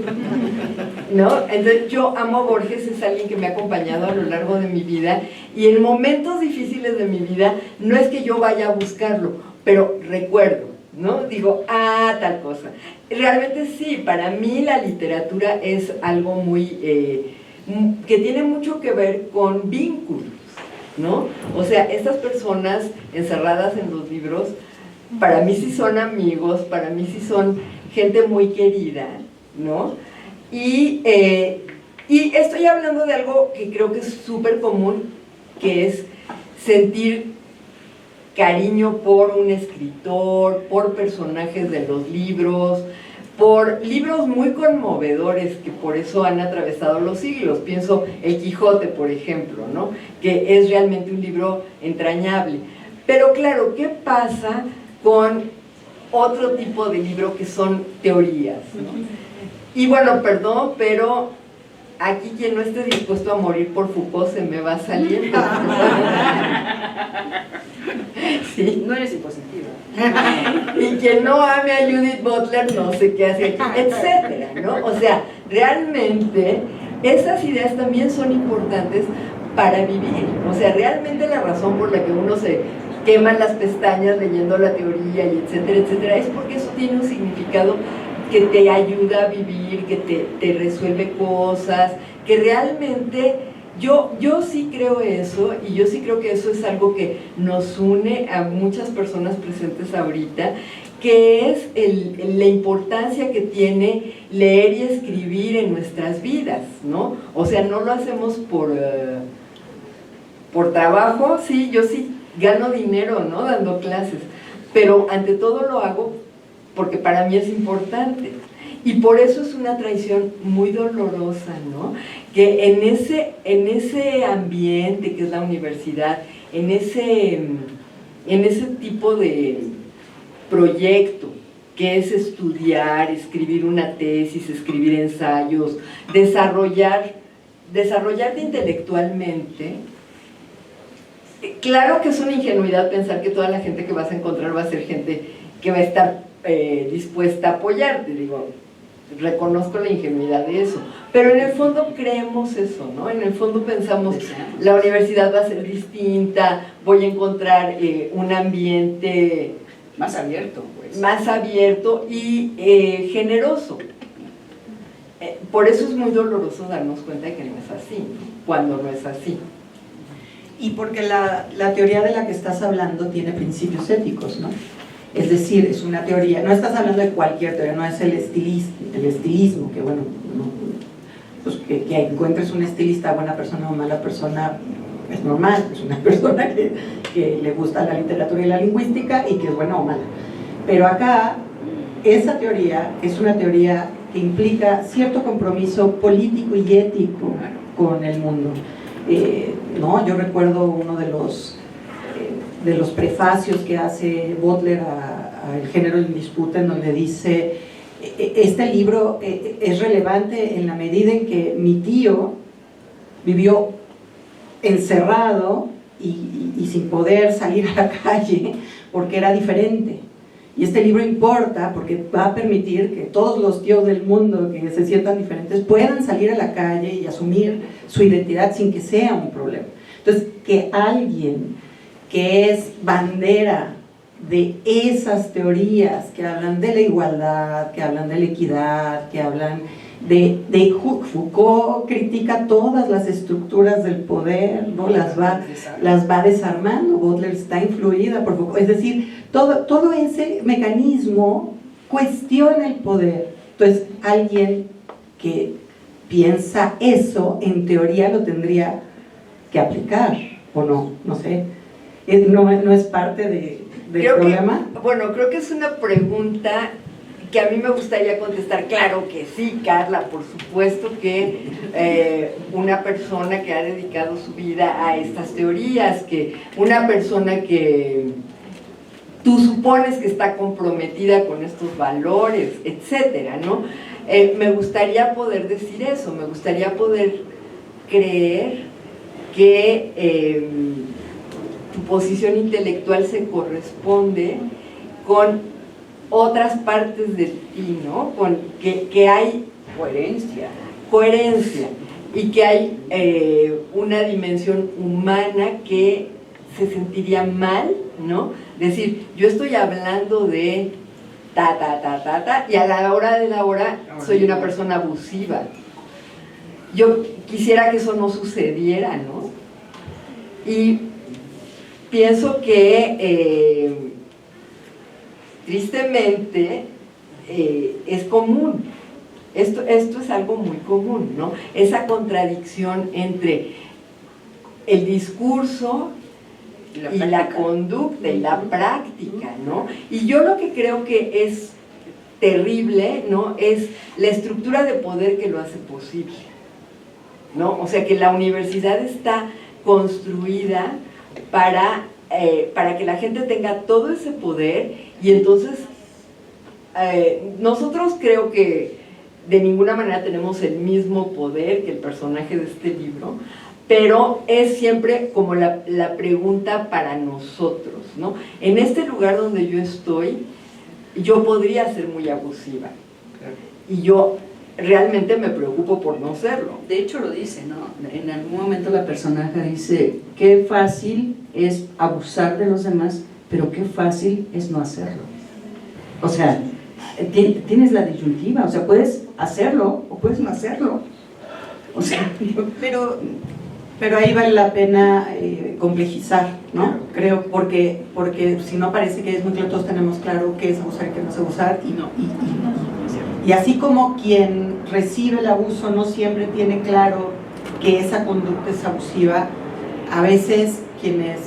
¿no? Entonces yo amo a Borges, es alguien que me ha acompañado a lo largo de mi vida, y en momentos difíciles de mi vida no es que yo vaya a buscarlo, pero recuerdo, ¿no? Digo, tal cosa. Realmente sí, para mí la literatura es algo muy, que tiene mucho que ver con vínculos, ¿no? O sea, estas personas encerradas en los libros, para mí sí son amigos, para mí sí son gente muy querida, ¿no? Y estoy hablando de algo que creo que es súper común, que es sentir cariño por un escritor, por personajes de los libros, por libros muy conmovedores que por eso han atravesado los siglos. Pienso El Quijote, por ejemplo, ¿no? Que es realmente un libro entrañable. Pero claro, ¿qué pasa con otro tipo de libro que son teorías, ¿no? Y bueno, perdón, pero aquí quien no esté dispuesto a morir por Foucault se me va saliendo. Sí. No eres impositiva. Y quien no ame a Judith Butler no sé qué hace aquí, etcétera, ¿no? O sea, realmente esas ideas también son importantes para vivir. O sea, realmente la razón por la que uno se quema las pestañas leyendo la teoría y etcétera, etcétera, es porque eso tiene un significado que te ayuda a vivir, que te resuelve cosas, que realmente yo sí creo eso, y yo sí creo que eso es algo que nos une a muchas personas presentes ahorita, que es la importancia que tiene leer y escribir en nuestras vidas, ¿no? O sea, no lo hacemos por trabajo, sí, yo sí gano dinero, ¿no? Dando clases, pero ante todo lo hago porque para mí es importante. Y por eso es una traición muy dolorosa, ¿no? Que en ese ambiente que es la universidad, en ese tipo de proyecto que es estudiar, escribir una tesis, escribir ensayos, desarrollarte intelectualmente. Claro que es una ingenuidad pensar que toda la gente que vas a encontrar va a ser gente que va a estar dispuesta a apoyarte, digo, reconozco la ingenuidad de eso, pero en el fondo creemos eso, ¿no? En el fondo pensamos, la universidad va a ser distinta, voy a encontrar un ambiente Más abierto, pues. más abierto y generoso. Por eso es muy doloroso darnos cuenta de que no es así, ¿no? Cuando no es así. Y porque la teoría de la que estás hablando tiene principios éticos, ¿no? Es decir, es una teoría, no estás hablando de cualquier teoría, no es el estilismo, que bueno, no, pues que encuentres un estilista, buena persona o mala persona, es normal, es una persona que le gusta la literatura y la lingüística y que es buena o mala. Pero acá, esa teoría es una teoría que implica cierto compromiso político y ético con el mundo. No, yo recuerdo uno de los prefacios que hace Butler a El género en disputa, en donde dice, este libro es relevante en la medida en que mi tío vivió encerrado y sin poder salir a la calle porque era diferente. Y este libro importa porque va a permitir que todos los tíos del mundo que se sientan diferentes puedan salir a la calle y asumir su identidad sin que sea un problema. Entonces, que alguien que es bandera de esas teorías que hablan de la igualdad, que hablan de la equidad, que hablan de Foucault critica todas las estructuras del poder, ¿no? las va desarmando. Butler está influida por Foucault, es decir, todo ese mecanismo cuestiona el poder. Entonces, alguien que piensa eso, en teoría lo tendría que aplicar, o no, no sé. No es parte del problema. Creo que es una pregunta que a mí me gustaría contestar. Claro que sí, Carla, por supuesto que una persona que ha dedicado su vida a estas teorías, que una persona que tú supones que está comprometida con estos valores, etcétera, ¿no? Me gustaría poder decir eso, me gustaría poder creer que tu posición intelectual se corresponde con otras partes de ti, ¿no? Con que hay coherencia y que hay una dimensión humana que se sentiría mal, ¿no? Decir, yo estoy hablando de y a la hora de la hora soy una persona abusiva. Yo quisiera que eso no sucediera, ¿no? Y pienso que tristemente es común, esto es algo muy común, ¿no? Esa contradicción entre el discurso y la conducta y la práctica, ¿no? Y yo lo que creo que es terrible, ¿no? Es la estructura de poder que lo hace posible, ¿no? O sea, que la universidad está construida para que la gente tenga todo ese poder y entonces nosotros creo que de ninguna manera tenemos el mismo poder que el personaje de este libro, pero es siempre como la pregunta para nosotros, ¿no? En este lugar donde yo estoy, yo podría ser muy abusiva y yo realmente me preocupo por no serlo. De hecho lo dice, ¿no? En algún momento la personaje dice, qué fácil es abusar de los demás, pero qué fácil es no hacerlo. O sea, tienes la disyuntiva, o sea, puedes hacerlo o puedes no hacerlo. O sea, pero ahí vale la pena complejizar, ¿no? Creo, porque si no parece que es muy claro, todos tenemos claro qué es abusar y qué no es abusar, y así como quien recibe el abuso no siempre tiene claro que esa conducta es abusiva, a veces quienes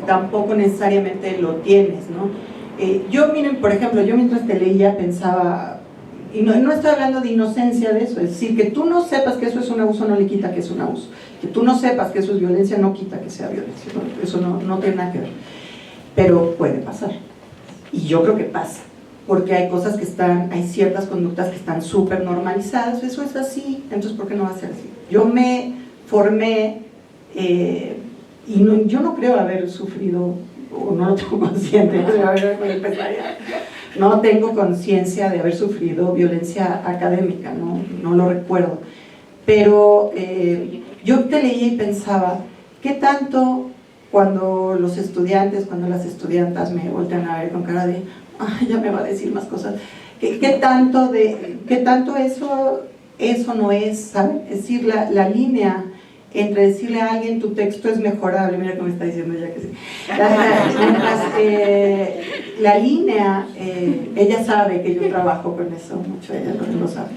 tampoco necesariamente lo tienes, ¿no? Yo, miren, por ejemplo, yo mientras te leía pensaba, y no estoy hablando de inocencia de eso, es decir, que tú no sepas que eso es un abuso no le quita que es un abuso, que tú no sepas que eso es violencia no quita que sea violencia, ¿no? Eso no tiene nada que ver, pero puede pasar, y yo creo que pasa, porque hay cosas que hay ciertas conductas que están súper normalizadas, eso es así, entonces ¿por qué no va a ser así? Yo me formé, yo no creo haber sufrido, o no lo tengo consciente, no tengo conciencia de haber sufrido violencia académica, no lo recuerdo, pero yo te leía y pensaba, ¿qué tanto cuando los estudiantes, cuando las estudiantas me voltean a ver con cara de, ay, ya me va a decir más cosas, ¿qué tanto eso no es, ¿saben? Es decir, la línea entre decirle a alguien tu texto es mejorable, mira cómo está diciendo ya que sí, la línea, ella sabe que yo trabajo con eso mucho, ella lo sabe.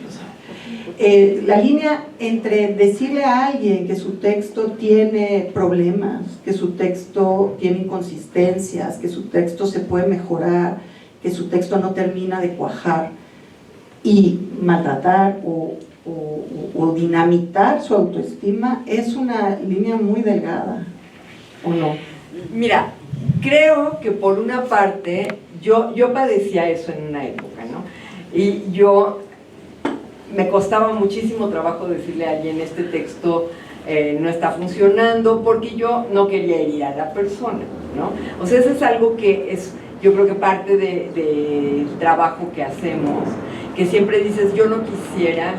La línea entre decirle a alguien que su texto tiene problemas, que su texto tiene inconsistencias, que su texto se puede mejorar, que su texto no termina de cuajar, y maltratar o dinamitar su autoestima, es una línea muy delgada, ¿o no? Mira, creo que por una parte, yo padecía eso en una época, ¿no? Y me costaba muchísimo trabajo decirle a alguien, este texto no está funcionando, porque yo no quería herir a la persona, ¿no? O sea, eso es algo que es, yo creo que parte del trabajo que hacemos, que siempre dices, yo no quisiera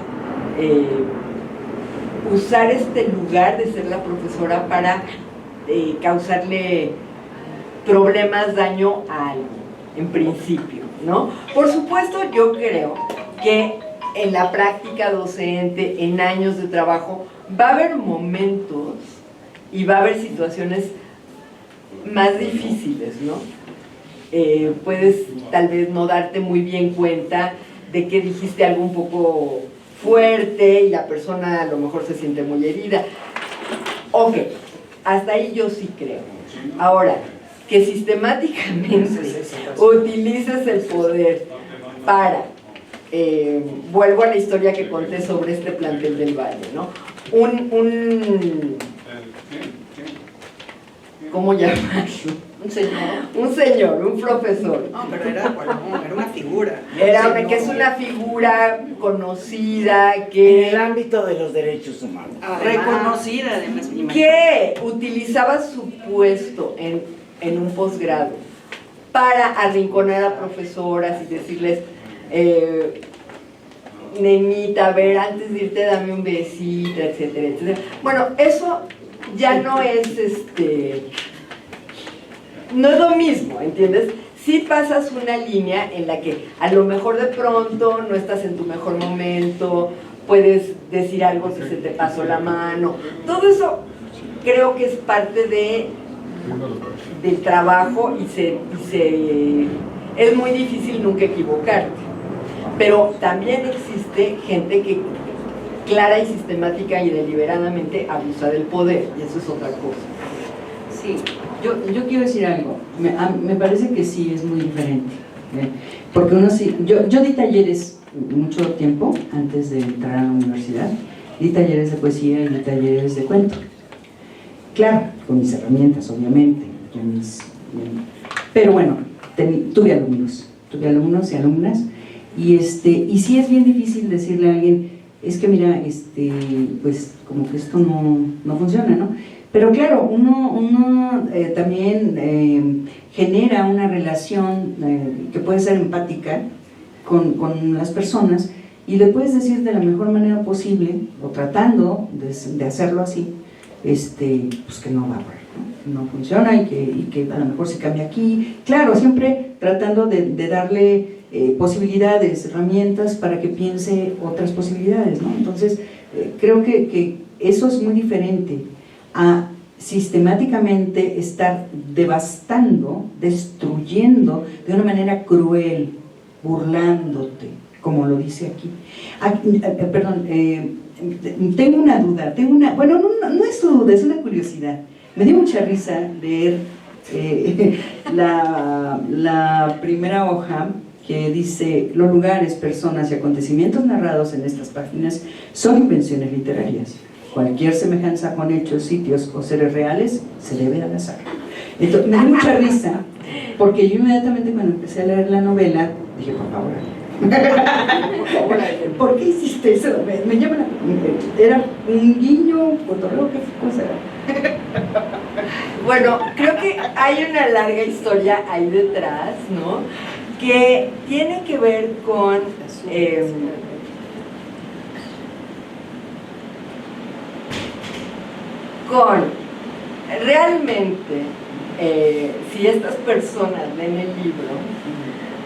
usar este lugar de ser la profesora para causarle problemas, daño a alguien, en principio, ¿no? Por supuesto, yo creo que en la práctica docente, en años de trabajo, va a haber momentos y va a haber situaciones más difíciles, ¿no? Puedes tal vez no darte muy bien cuenta de que dijiste algo un poco fuerte y la persona a lo mejor se siente muy herida. Ok, hasta ahí yo sí creo. Ahora, que sistemáticamente utilices el poder para, vuelvo a la historia que conté sobre este plantel del Valle, ¿no? ¿Cómo llamarlo? Un señor, un profesor. No, pero era una figura. Que es una figura conocida, que en el ámbito de los derechos humanos. Reconocida, además. Que utilizaba su puesto en un posgrado para arrinconar a profesoras y decirles, nenita, a ver, antes de irte dame un besito, etcétera, etcétera. Bueno, eso ya no es no es lo mismo, ¿entiendes? Sí pasas una línea en la que a lo mejor de pronto no estás en tu mejor momento, puedes decir algo que se te pasó la mano, todo eso creo que es parte del trabajo y es muy difícil nunca equivocarte, pero también existe gente que clara y sistemática y deliberadamente abusa del poder, y eso es otra cosa. Sí, yo quiero decir algo, me parece que sí es muy diferente, porque uno sí, yo di talleres mucho tiempo antes de entrar a la universidad, di talleres de poesía y di talleres de cuento, claro, con mis herramientas obviamente, pero bueno, tuve alumnos y alumnas, y sí es bien difícil decirle a alguien, es que mira, pues como que esto no funciona, ¿no? Pero claro, uno también genera una relación que puede ser empática con las personas y le puedes decir de la mejor manera posible, o tratando de hacerlo así, pues que no va a haber, ¿no? No funciona y que a lo mejor se cambia aquí. Claro, siempre tratando de darle posibilidades, herramientas para que piense otras posibilidades, ¿no? Entonces, creo que eso es muy diferente a sistemáticamente estar devastando, destruyendo de una manera cruel, burlándote, como lo dice aquí. Perdón, tengo una duda, bueno, no es duda, es una curiosidad. Me dio mucha risa leer la primera hoja que dice: los lugares, personas y acontecimientos narrados en estas páginas son invenciones literarias. Cualquier semejanza con hechos, sitios o seres reales se debe al azar. Entonces, me dio mucha risa porque yo inmediatamente cuando empecé a leer la novela dije: por favor, ¿por qué hiciste eso? Me llama la... ¿Era un guiño, cotorreo, qué cosa era? Bueno, creo que hay una larga historia ahí detrás, ¿no? Que tiene que ver con realmente si estas personas leen el libro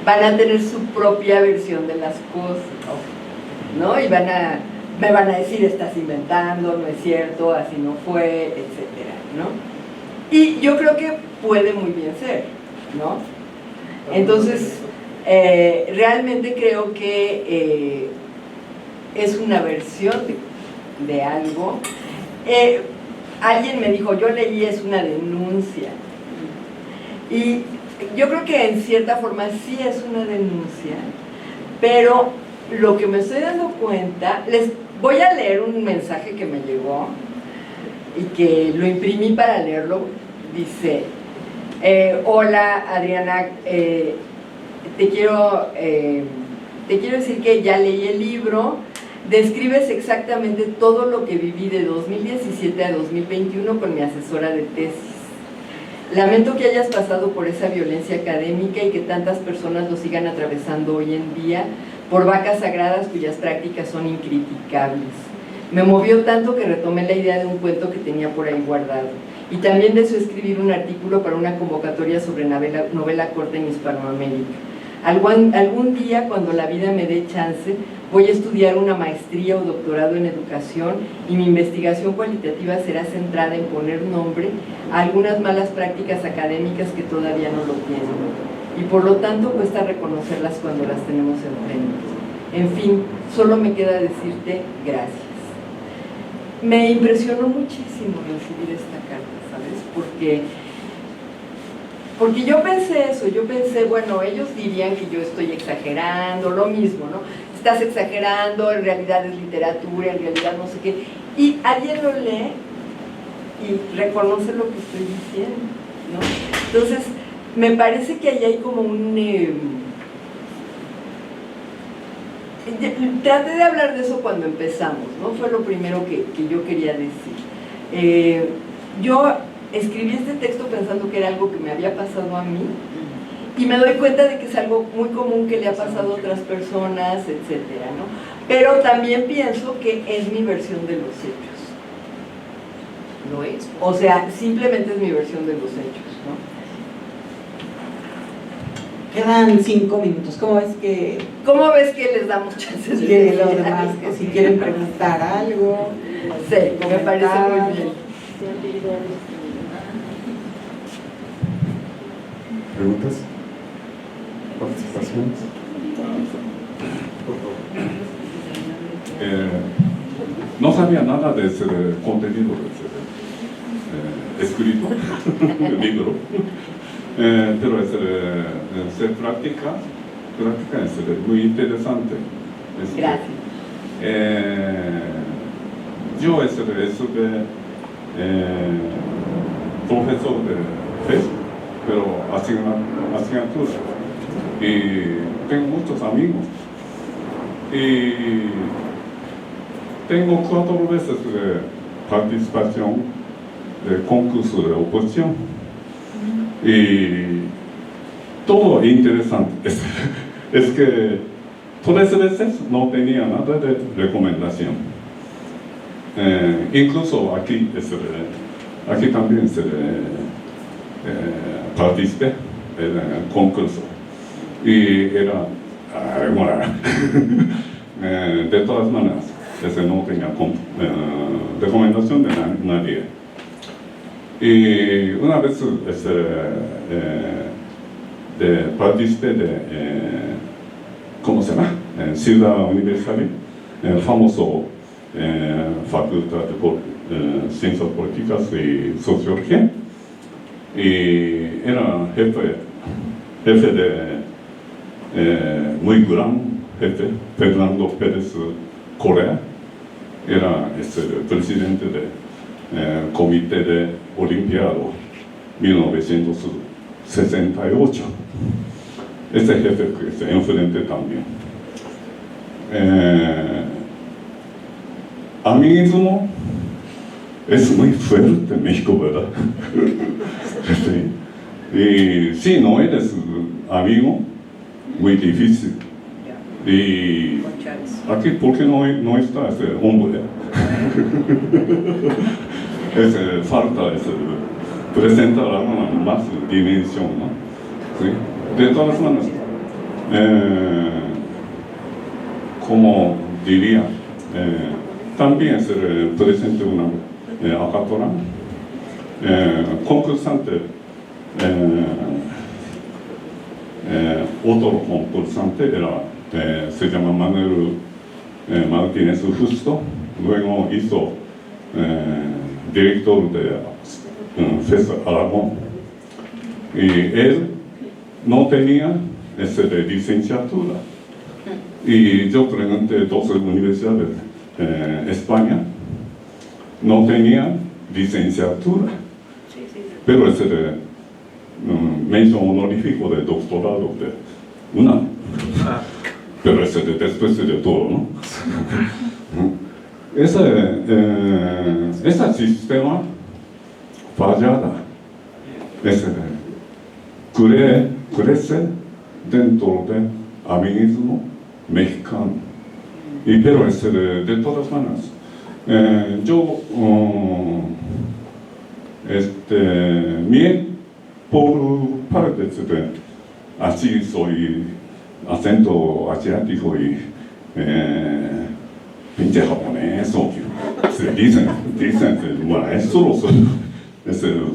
van a tener su propia versión de las cosas, ¿no? Y me van a decir: estás inventando, no es cierto, así no fue, etcétera, ¿no? Y yo creo que puede muy bien ser, ¿no? Entonces, realmente creo que es una versión de algo. Alguien me dijo: yo leí, es una denuncia. Y yo creo que en cierta forma sí es una denuncia, pero lo que me estoy dando cuenta, les voy a leer un mensaje que me llegó y que lo imprimí para leerlo. Dice: hola Adriana, te quiero decir que ya leí el libro. Describes exactamente todo lo que viví de 2017 a 2021 con mi asesora de tesis. Lamento que hayas pasado por esa violencia académica y que tantas personas lo sigan atravesando hoy en día por vacas sagradas cuyas prácticas son incriticables. Me movió tanto que retomé la idea de un cuento que tenía por ahí guardado. Y también deseo escribir un artículo para una convocatoria sobre novela corta en Hispanoamérica. Algún día, cuando la vida me dé chance, voy a estudiar una maestría o doctorado en educación y mi investigación cualitativa será centrada en poner nombre a algunas malas prácticas académicas que todavía no lo tienen. Y por lo tanto cuesta reconocerlas cuando las tenemos enfrente. En fin, solo me queda decirte gracias. Me impresionó muchísimo recibir esta carta, ¿sabes? Porque yo pensé eso, bueno, ellos dirían que yo estoy exagerando, lo mismo, ¿no? Estás exagerando, en realidad es literatura, en realidad no sé qué. Y alguien lo lee y reconoce lo que estoy diciendo, ¿no? Entonces, me parece que ahí hay como un... traté de hablar de eso cuando empezamos, ¿no? Fue lo primero que yo quería decir. Yo escribí este texto pensando que era algo que me había pasado a mí y me doy cuenta de que es algo muy común que le ha pasado a otras personas, etcétera, ¿no? Pero también pienso que es mi versión de los hechos. ¿Lo es? O sea, simplemente es mi versión de los hechos, ¿no? Quedan 5 minutos. ¿Cómo ves que les damos chances de los demás? Si quieren preguntar algo. Sí, me parece muy bien. ¿Preguntas? ¿Participaciones? No sabía nada de ese contenido de ese escrito, del libro. Pero se práctica es muy interesante. Gracias. Yo profesor de fe, pero asignatura, y tengo muchos amigos, y tengo 4 veces de participación de concurso de oposición. Y todo interesante. Es que 3 veces no tenía nada de recomendación. Incluso aquí también participé en el concurso. Y era, de todas maneras, no tenía recomendación de nadie. Y una vez participé de, ¿cómo se llama? Ciudad Universitaria, el famoso facultad ciencias políticas y sociología, y era jefe de muy gran jefe, Fernando Pérez Correa, era presidente del Comité de Olimpiado 1968. Ese jefe que se enfrente también. Amiguismo es muy fuerte en México, ¿verdad? Sí. Y si no eres amigo, muy difícil. Y Con Chávez. aquí, ¿por qué no está ese hombre? Falta presentar alguna más dimensión, ¿no? ¿Sí? De todas maneras, como diría, también se presenta una acatora, concursante, otro concursante era, se llama Manuel Martínez Justo, luego hizo director de FES Aragón, y él no tenía de licenciatura, y yo pregunté a 12 universidades en España, no tenían licenciatura, pero mención honorífico de doctorado de UNAM, pero después de todo, ¿no? Ese sistema fallada, crece dentro del amiguismo mexicano, pero de todas maneras, yo por parte así soy acento asiático y pinche japonés, o se dicen, maestros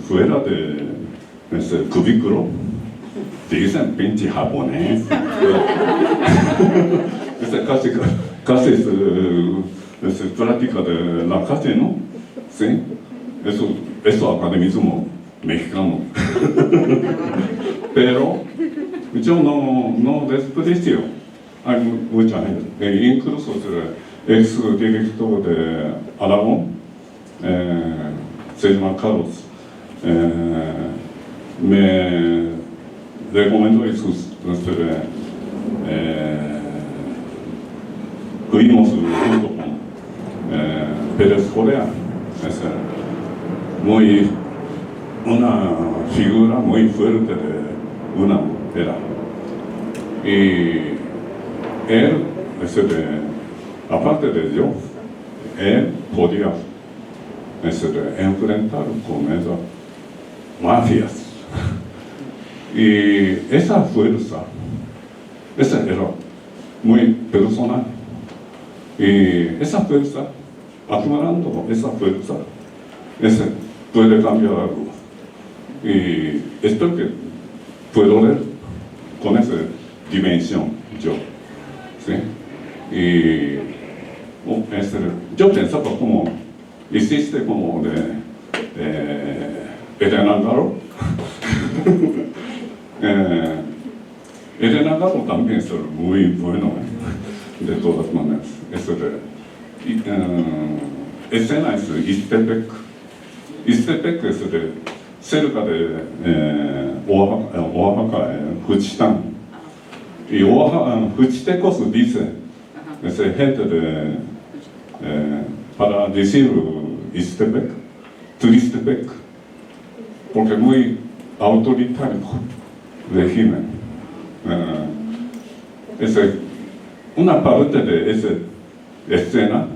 fuera de cubículo, dicen pinche japonés. Casi es plática de la calle, ¿no? Sí, eso academismo mexicano. Pero yo no desprecio. Hay mucha gente, incluso el ex director de Aragón, se llama Carlos, me recomendó sus fuimos junto con Pérez Correa, una figura muy fuerte de una era. Y él, aparte de yo, él podía enfrentar con esas mafias. Y esa fuerza, era muy personal. Y esa fuerza, acumulando esa fuerza, puede cambiar algo. Y espero que puedo ver con esa dimensión yo. ¿Sí? Y yo pensaba como, hiciste como de Elena Garo. Elena Garo también es muy bueno, de todas maneras. Escena es Ixtepec. Ixtepec es cerca de Oaxaca, Juchitán. Y Juchitecos dice, gente para decir Ixtepec, Turistepec, porque muy autoritario régimen. Una parte de esa escena,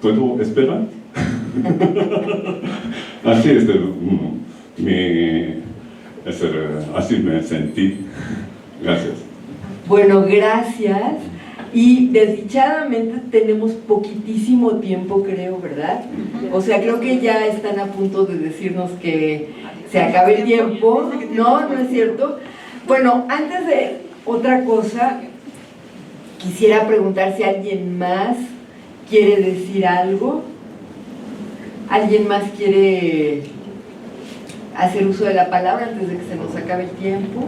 ¿puedo esperar? Así así me sentí. Gracias. Bueno, gracias. Y desdichadamente tenemos poquitísimo tiempo, creo, ¿verdad? O sea, creo que ya están a punto de decirnos que se acabe el tiempo. No, no es cierto. Bueno, antes de otra cosa, quisiera preguntar si alguien más quiere decir algo. ¿Alguien más quiere hacer uso de la palabra antes de que se nos acabe el tiempo?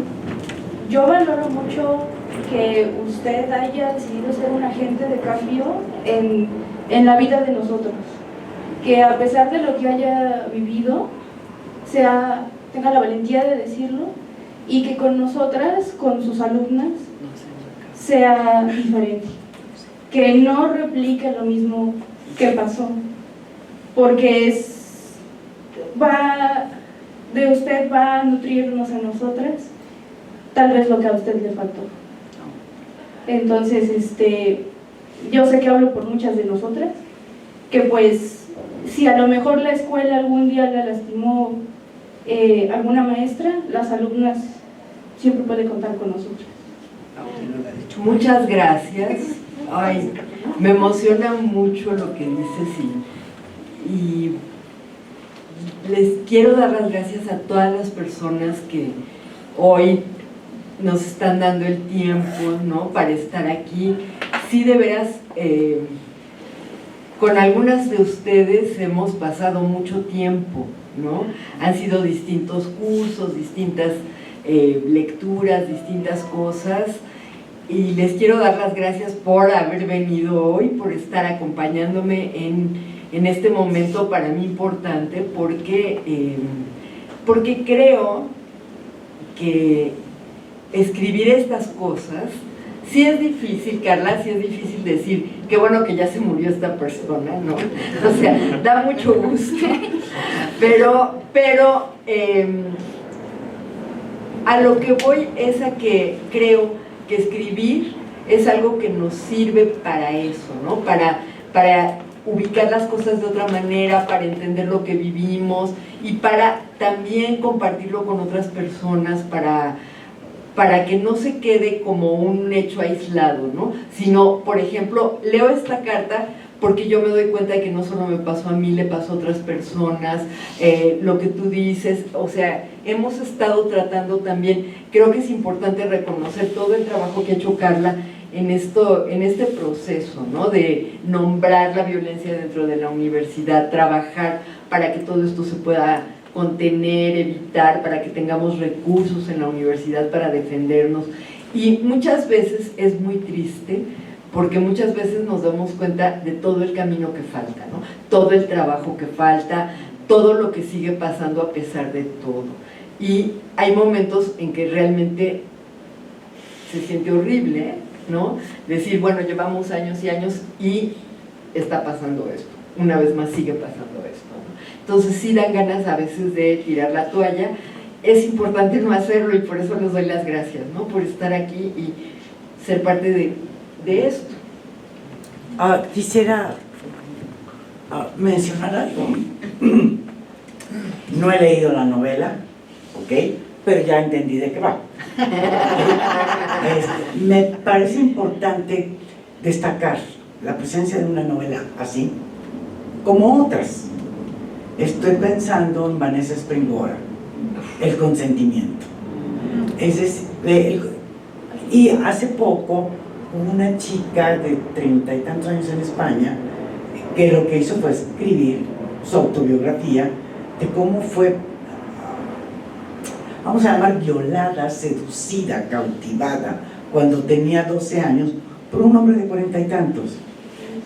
Yo valoro mucho que usted haya decidido ser un agente de cambio en la vida de nosotros. Que a pesar de lo que haya vivido, tenga la valentía de decirlo y que con nosotras, con sus alumnas, sea diferente. Que no replique lo mismo que pasó. Porque de usted va a nutrirnos a nosotras tal vez lo que a usted le faltó. Entonces, yo sé que hablo por muchas de nosotras, que pues, si a lo mejor la escuela algún día la lastimó alguna maestra, las alumnas siempre pueden contar con nosotras. Muchas gracias. Ay, me emociona mucho lo que dices y les quiero dar las gracias a todas las personas que hoy nos están dando el tiempo, ¿no?, para estar aquí. Sí, de veras, con algunas de ustedes hemos pasado mucho tiempo, ¿no? Han sido distintos cursos, distintas lecturas, distintas cosas, y les quiero dar las gracias por haber venido hoy, por estar acompañándome en este momento para mí importante, porque creo que escribir estas cosas, sí es difícil, Carla, sí es difícil decir, qué bueno que ya se murió esta persona, ¿no? O sea, da mucho gusto, pero a lo que voy es a que creo que escribir es algo que nos sirve para eso, ¿no? Para ubicar las cosas de otra manera, para entender lo que vivimos y para también compartirlo con otras personas, para que no se quede como un hecho aislado, ¿no? Sino, por ejemplo, leo esta carta porque yo me doy cuenta de que no solo me pasó a mí, le pasó a otras personas, lo que tú dices, o sea, hemos estado tratando también, creo que es importante reconocer todo el trabajo que ha hecho Carla en este proceso, ¿no?, de nombrar la violencia dentro de la universidad, trabajar para que todo esto se pueda contener, evitar, para que tengamos recursos en la universidad para defendernos. Y muchas veces es muy triste, porque muchas veces nos damos cuenta de todo el camino que falta, ¿no?, todo el trabajo que falta, todo lo que sigue pasando a pesar de todo. Y hay momentos en que realmente se siente horrible, ¿no?, decir, bueno, llevamos años y años y está pasando esto, una vez más sigue pasando esto, ¿no? Entonces sí dan ganas a veces de tirar la toalla. Es importante no hacerlo y por eso les doy las gracias, ¿no?, por estar aquí y ser parte de esto. Quisiera mencionar algo. No he leído la novela, ¿ok?, pero ya entendí de qué va. Me parece importante destacar la presencia de una novela así, como otras. Estoy pensando en Vanessa Springora, El consentimiento. Es decir, y hace poco una chica de 30 y tantos años en España que lo que hizo fue escribir su autobiografía de cómo fue, vamos a llamar, violada, seducida, cautivada cuando tenía 12 años por un hombre de 40 y tantos.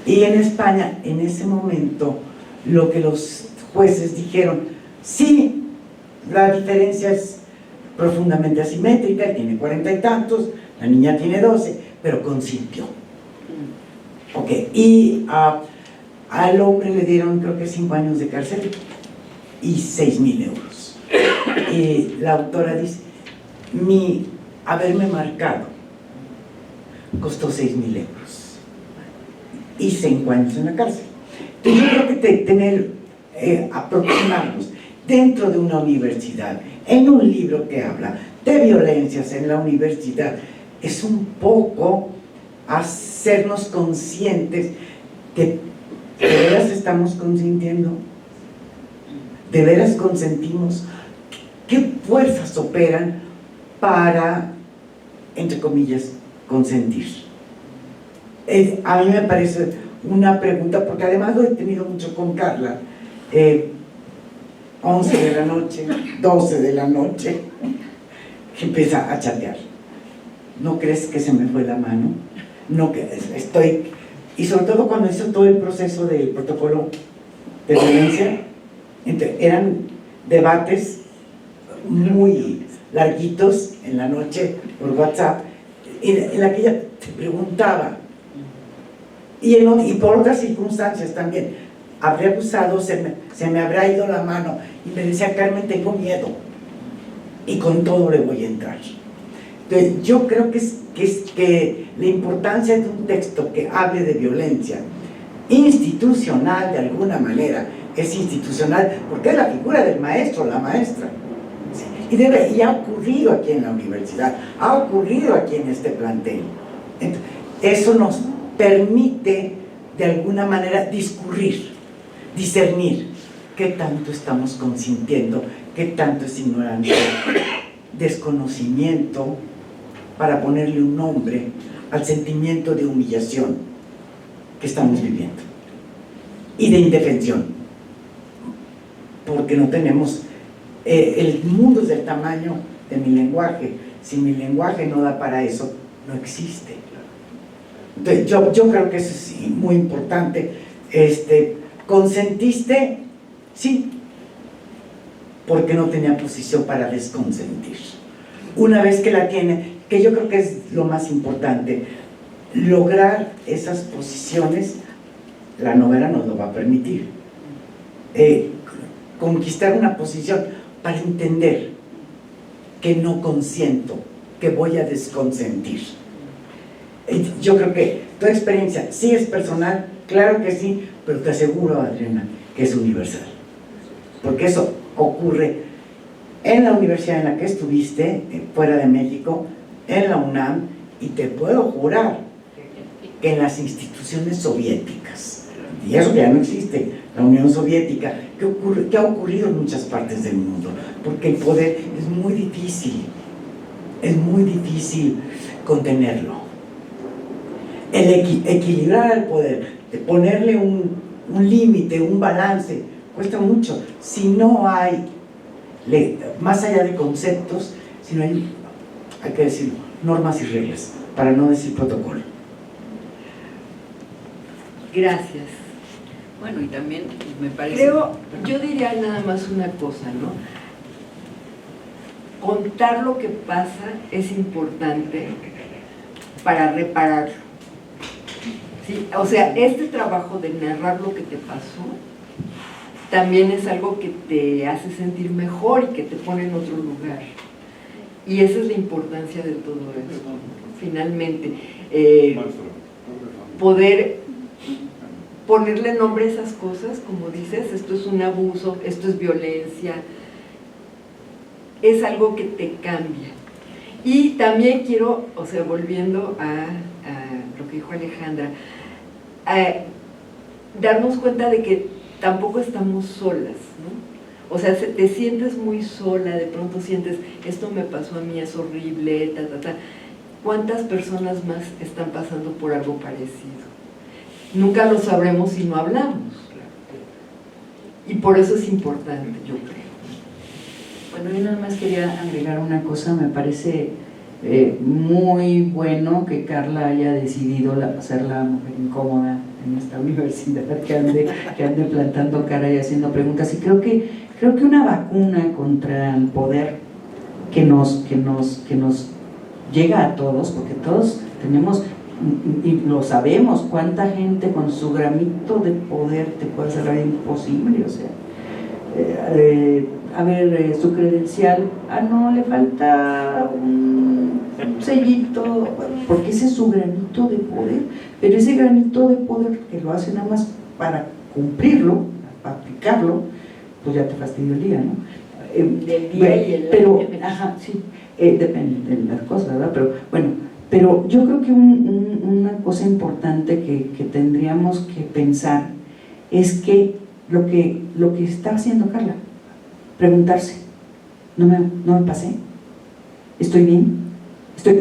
Y en España, en ese momento, lo que los jueces dijeron, sí, la diferencia es profundamente asimétrica, tiene 40 y tantos, la niña tiene 12, pero consintió. Ok, y al hombre le dieron creo que 5 años de cárcel y 6.000 euros. Y la autora dice, haberme marcado costó 6.000 euros y 5 años en la cárcel. Entonces yo creo que aproximarnos dentro de una universidad, en un libro que habla de violencias en la universidad, es un poco hacernos conscientes que de veras estamos consintiendo, de veras consentimos, qué fuerzas operan para, entre comillas, consentir. A mí me parece una pregunta, porque además lo he tenido mucho con Carla, 11 de la noche, 12 de la noche, que empieza a chatear. ¿No crees que se me fue la mano? No, que estoy... Y sobre todo cuando hizo todo el proceso del protocolo de violencia, eran debates muy larguitos en la noche por WhatsApp, en la que ella te preguntaba, y por otras circunstancias también, ¿habré abusado? ¿Se me habrá ido la mano? Y me decía, Carmen, tengo miedo, y con todo le voy a entrar. Entonces, yo creo que la importancia de un texto que hable de violencia institucional de alguna manera, es institucional porque es la figura del maestro, la maestra. ¿Sí? Y ha ocurrido aquí en la universidad, ha ocurrido aquí en este plantel. Entonces, eso nos permite de alguna manera discurrir, discernir qué tanto estamos consintiendo, qué tanto es ignorancia, desconocimiento, para ponerle un nombre al sentimiento de humillación que estamos viviendo y de indefensión, porque no tenemos, el mundo es del tamaño de mi lenguaje. Si mi lenguaje no da para eso, no existe. Entonces, yo creo que eso es muy importante. ¿Consentiste? Sí, porque no tenía posición para desconsentir. Una vez que la tiene, que yo creo que es lo más importante, lograr esas posiciones, la novela nos lo va a permitir. Conquistar una posición para entender que no consiento, que voy a desconsentir. Yo creo que tu experiencia sí es personal, claro que sí, pero te aseguro, Adriana, que es universal, porque eso ocurre en la universidad en la que estuviste, fuera de México, en la UNAM, y te puedo jurar que en las instituciones soviéticas, y eso ya no existe, la Unión Soviética, que ha ocurrido en muchas partes del mundo, porque el poder es muy difícil contenerlo. El equilibrar el poder, de ponerle un límite, un balance, cuesta mucho. Si no hay, más allá de conceptos, si no hay que decirlo, normas y reglas, para no decir protocolo. Gracias. Bueno, y también me parece... Yo diría nada más una cosa, ¿no? Contar lo que pasa es importante para repararlo. ¿Sí? O sea, este trabajo de narrar lo que te pasó también es algo que te hace sentir mejor y que te pone en otro lugar. Y esa es la importancia de todo esto, ¿no? Finalmente, poder ponerle nombre a esas cosas, como dices, esto es un abuso, esto es violencia, es algo que te cambia. Y también quiero, o sea, volviendo a lo que dijo Alejandra, darnos cuenta de que tampoco estamos solas, ¿no? O sea, te sientes muy sola, de pronto sientes, esto me pasó a mí, es horrible, ¿Cuántas personas más están pasando por algo parecido? Nunca lo sabremos si no hablamos. Y por eso es importante, yo creo. Bueno, yo nada más quería agregar una cosa. Me parece muy bueno que Carla haya decidido ser la mujer incómoda en esta universidad, que ande plantando cara y haciendo preguntas. Y creo que una vacuna contra el poder que nos llega a todos, porque todos tenemos, y lo sabemos, cuánta gente con su gramito de poder te puede hacer algo imposible. O sea, a ver, su credencial, no, le falta un sellito, porque ese es su granito de poder, pero ese granito de poder que lo hace nada más para cumplirlo, para aplicarlo, pues ya te fastidia el día, ¿no? Del día y el pero, año. ajá, sí, depende de las cosas, ¿verdad? Pero bueno, pero yo creo que una cosa importante que tendríamos que pensar es que lo que está haciendo Carla, preguntarse, ¿no me pasé? ¿Estoy bien?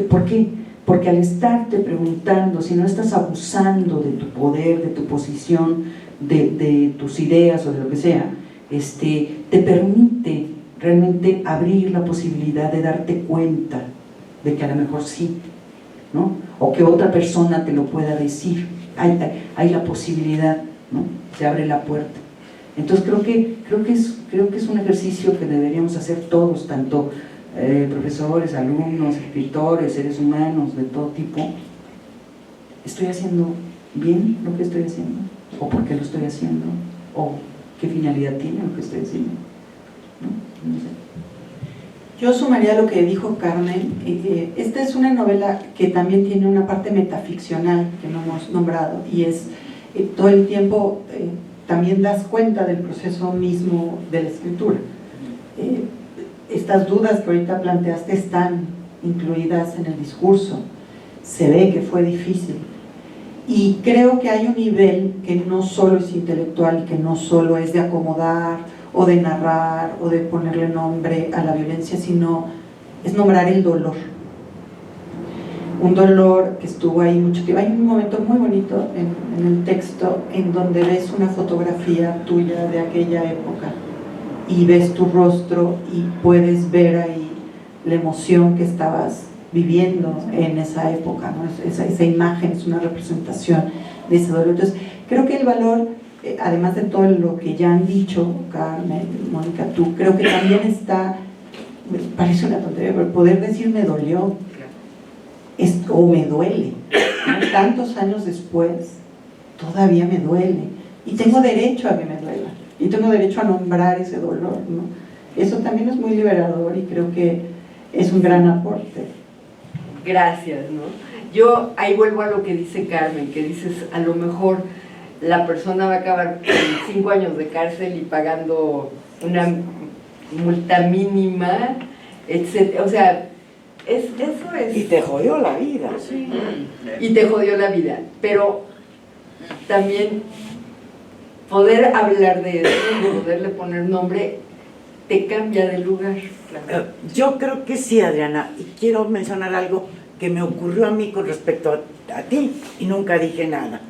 ¿Por qué? Porque al estarte preguntando, si no estás abusando de tu poder, de tu posición, de tus ideas o de lo que sea, te permite realmente abrir la posibilidad de darte cuenta de que a lo mejor sí, ¿no? O que otra persona te lo pueda decir. Hay la posibilidad, ¿no? Se abre la puerta. Entonces creo que es un ejercicio que deberíamos hacer todos, tanto profesores, alumnos, escritores, seres humanos de todo tipo. ¿Estoy haciendo bien lo que estoy haciendo? ¿O por qué lo estoy haciendo? ¿O qué finalidad tiene lo que estoy haciendo? No sé. Yo sumaría lo que dijo Carmen. Esta es una novela que también tiene una parte metaficcional que no hemos nombrado, y es todo el tiempo también das cuenta del proceso mismo de la escritura. Estas dudas que ahorita planteaste están incluidas en el discurso. Se ve que fue difícil. Y creo que hay un nivel que no solo es intelectual y que no solo es de acomodar o de narrar o de ponerle nombre a la violencia, sino es nombrar el dolor. Un dolor que estuvo ahí mucho tiempo. Hay un momento muy bonito en el texto en donde ves una fotografía tuya de aquella época y ves tu rostro y puedes ver ahí la emoción que estabas viviendo en esa época, ¿no? Esa imagen es una representación de ese dolor. Entonces creo que el valor, además de todo lo que ya han dicho Carmen, Mónica, tú, creo que también está, me parece una tontería, pero poder decir me dolió o me duele, ¿no? Tantos años después todavía me duele y tengo derecho a que me duela y tengo derecho a nombrar ese dolor, ¿no? Eso también es muy liberador y creo que es un gran aporte. Gracias, ¿no? Yo ahí vuelvo a lo que dice Carmen, que dices, a lo mejor la persona va a acabar con 5 años de cárcel y pagando una multa mínima, etc. O sea, eso es... Y te jodió la vida. Sí. Y te jodió la vida, pero también poder hablar de eso, poderle poner nombre, te cambia de lugar. Claro. Yo creo que sí, Adriana, y quiero mencionar algo que me ocurrió a mí con respecto a ti y nunca dije nada.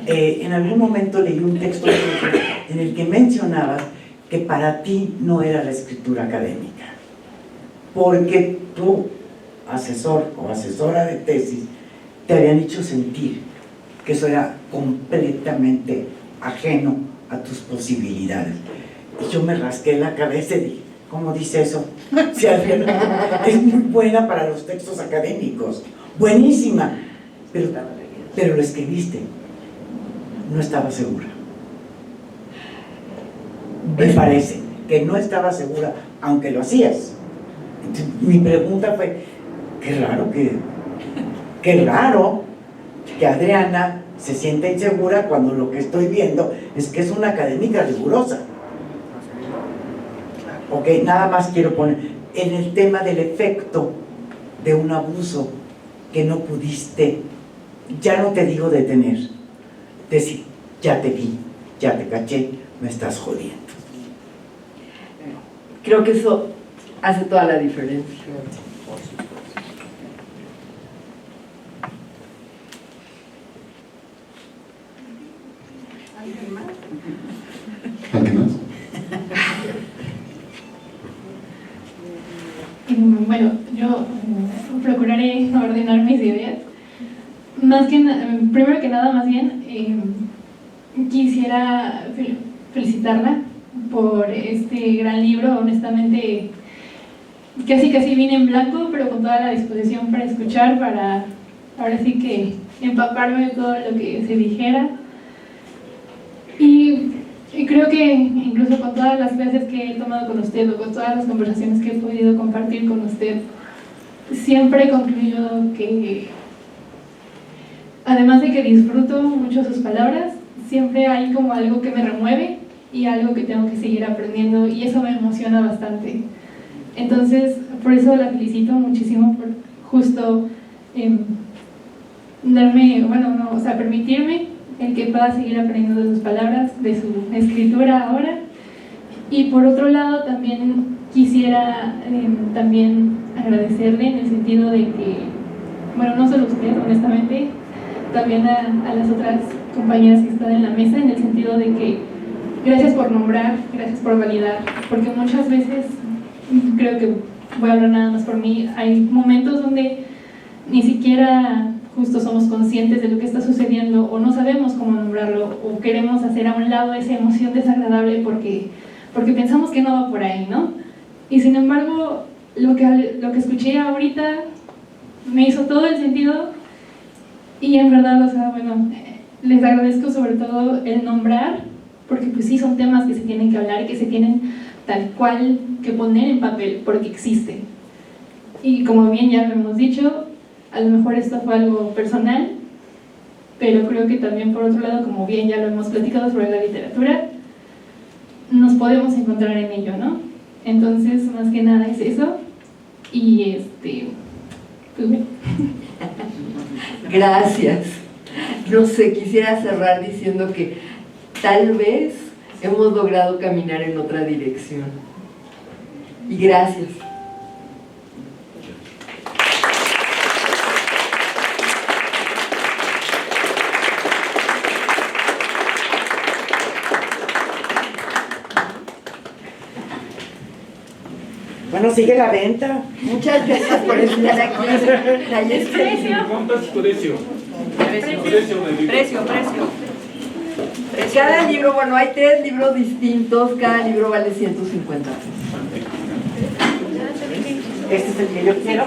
En algún momento leí un texto en el que mencionabas que para ti no era la escritura académica, porque tu asesor o asesora de tesis te habían hecho sentir que eso era completamente ajeno a tus posibilidades. Y yo me rasqué la cabeza y dije, ¿cómo dice eso? Si Adriana es muy buena para los textos académicos, buenísima, pero lo escribiste, no estaba segura. Me parece que no estaba segura, aunque lo hacías. Entonces, mi pregunta fue, qué raro que Adriana se sienta insegura cuando lo que estoy viendo es que es una académica rigurosa. Ok, nada más quiero poner en el tema del efecto de un abuso que no pudiste, ya no te digo detener, decir, ya te vi, ya te caché, me estás jodiendo. Creo que eso hace toda la diferencia. ¿Alguien más? Bueno, yo procuraré ordenar mis ideas. Primero que nada, más bien, quisiera felicitarla por este gran libro. Honestamente, casi vine en blanco, pero con toda la disposición para escuchar, para ahora sí que empaparme de todo lo que se dijera. Y creo que incluso con todas las clases que he tomado con usted o con todas las conversaciones que he podido compartir con usted, siempre concluyo que, además de que disfruto mucho sus palabras, siempre hay como algo que me remueve y algo que tengo que seguir aprendiendo, y eso me emociona bastante. Entonces, por eso la felicito muchísimo por justo permitirme el que pueda seguir aprendiendo de sus palabras, de su escritura ahora. Y por otro lado, también quisiera también agradecerle en el sentido de que, bueno, no solo usted, honestamente, también a las otras compañeras que están en la mesa, en el sentido de que gracias por nombrar, gracias por validar, porque muchas veces, creo que voy a hablar nada más por mí, hay momentos donde ni siquiera justo somos conscientes de lo que está sucediendo o no sabemos cómo nombrarlo o queremos hacer a un lado esa emoción desagradable porque pensamos que no va por ahí, ¿no? Y sin embargo, lo que escuché ahorita me hizo todo el sentido y en verdad, o sea, bueno, les agradezco sobre todo el nombrar, porque pues sí son temas que se tienen que hablar y que se tienen tal cual que poner en papel, porque existen. Y como bien ya lo hemos dicho, a lo mejor esto fue algo personal, pero creo que también por otro lado, como bien ya lo hemos platicado sobre la literatura, nos podemos encontrar en ello, ¿no? Entonces, más que nada es eso, y pues bien. Gracias. No sé, quisiera cerrar diciendo que tal vez hemos logrado caminar en otra dirección. Y gracias. Bueno, sigue la venta. Muchas gracias por estar aquí. ¿Cuánto es precio? Precio. Cada libro, bueno, hay 3 libros distintos, cada libro vale 150 pesos. Este es el que yo quiero.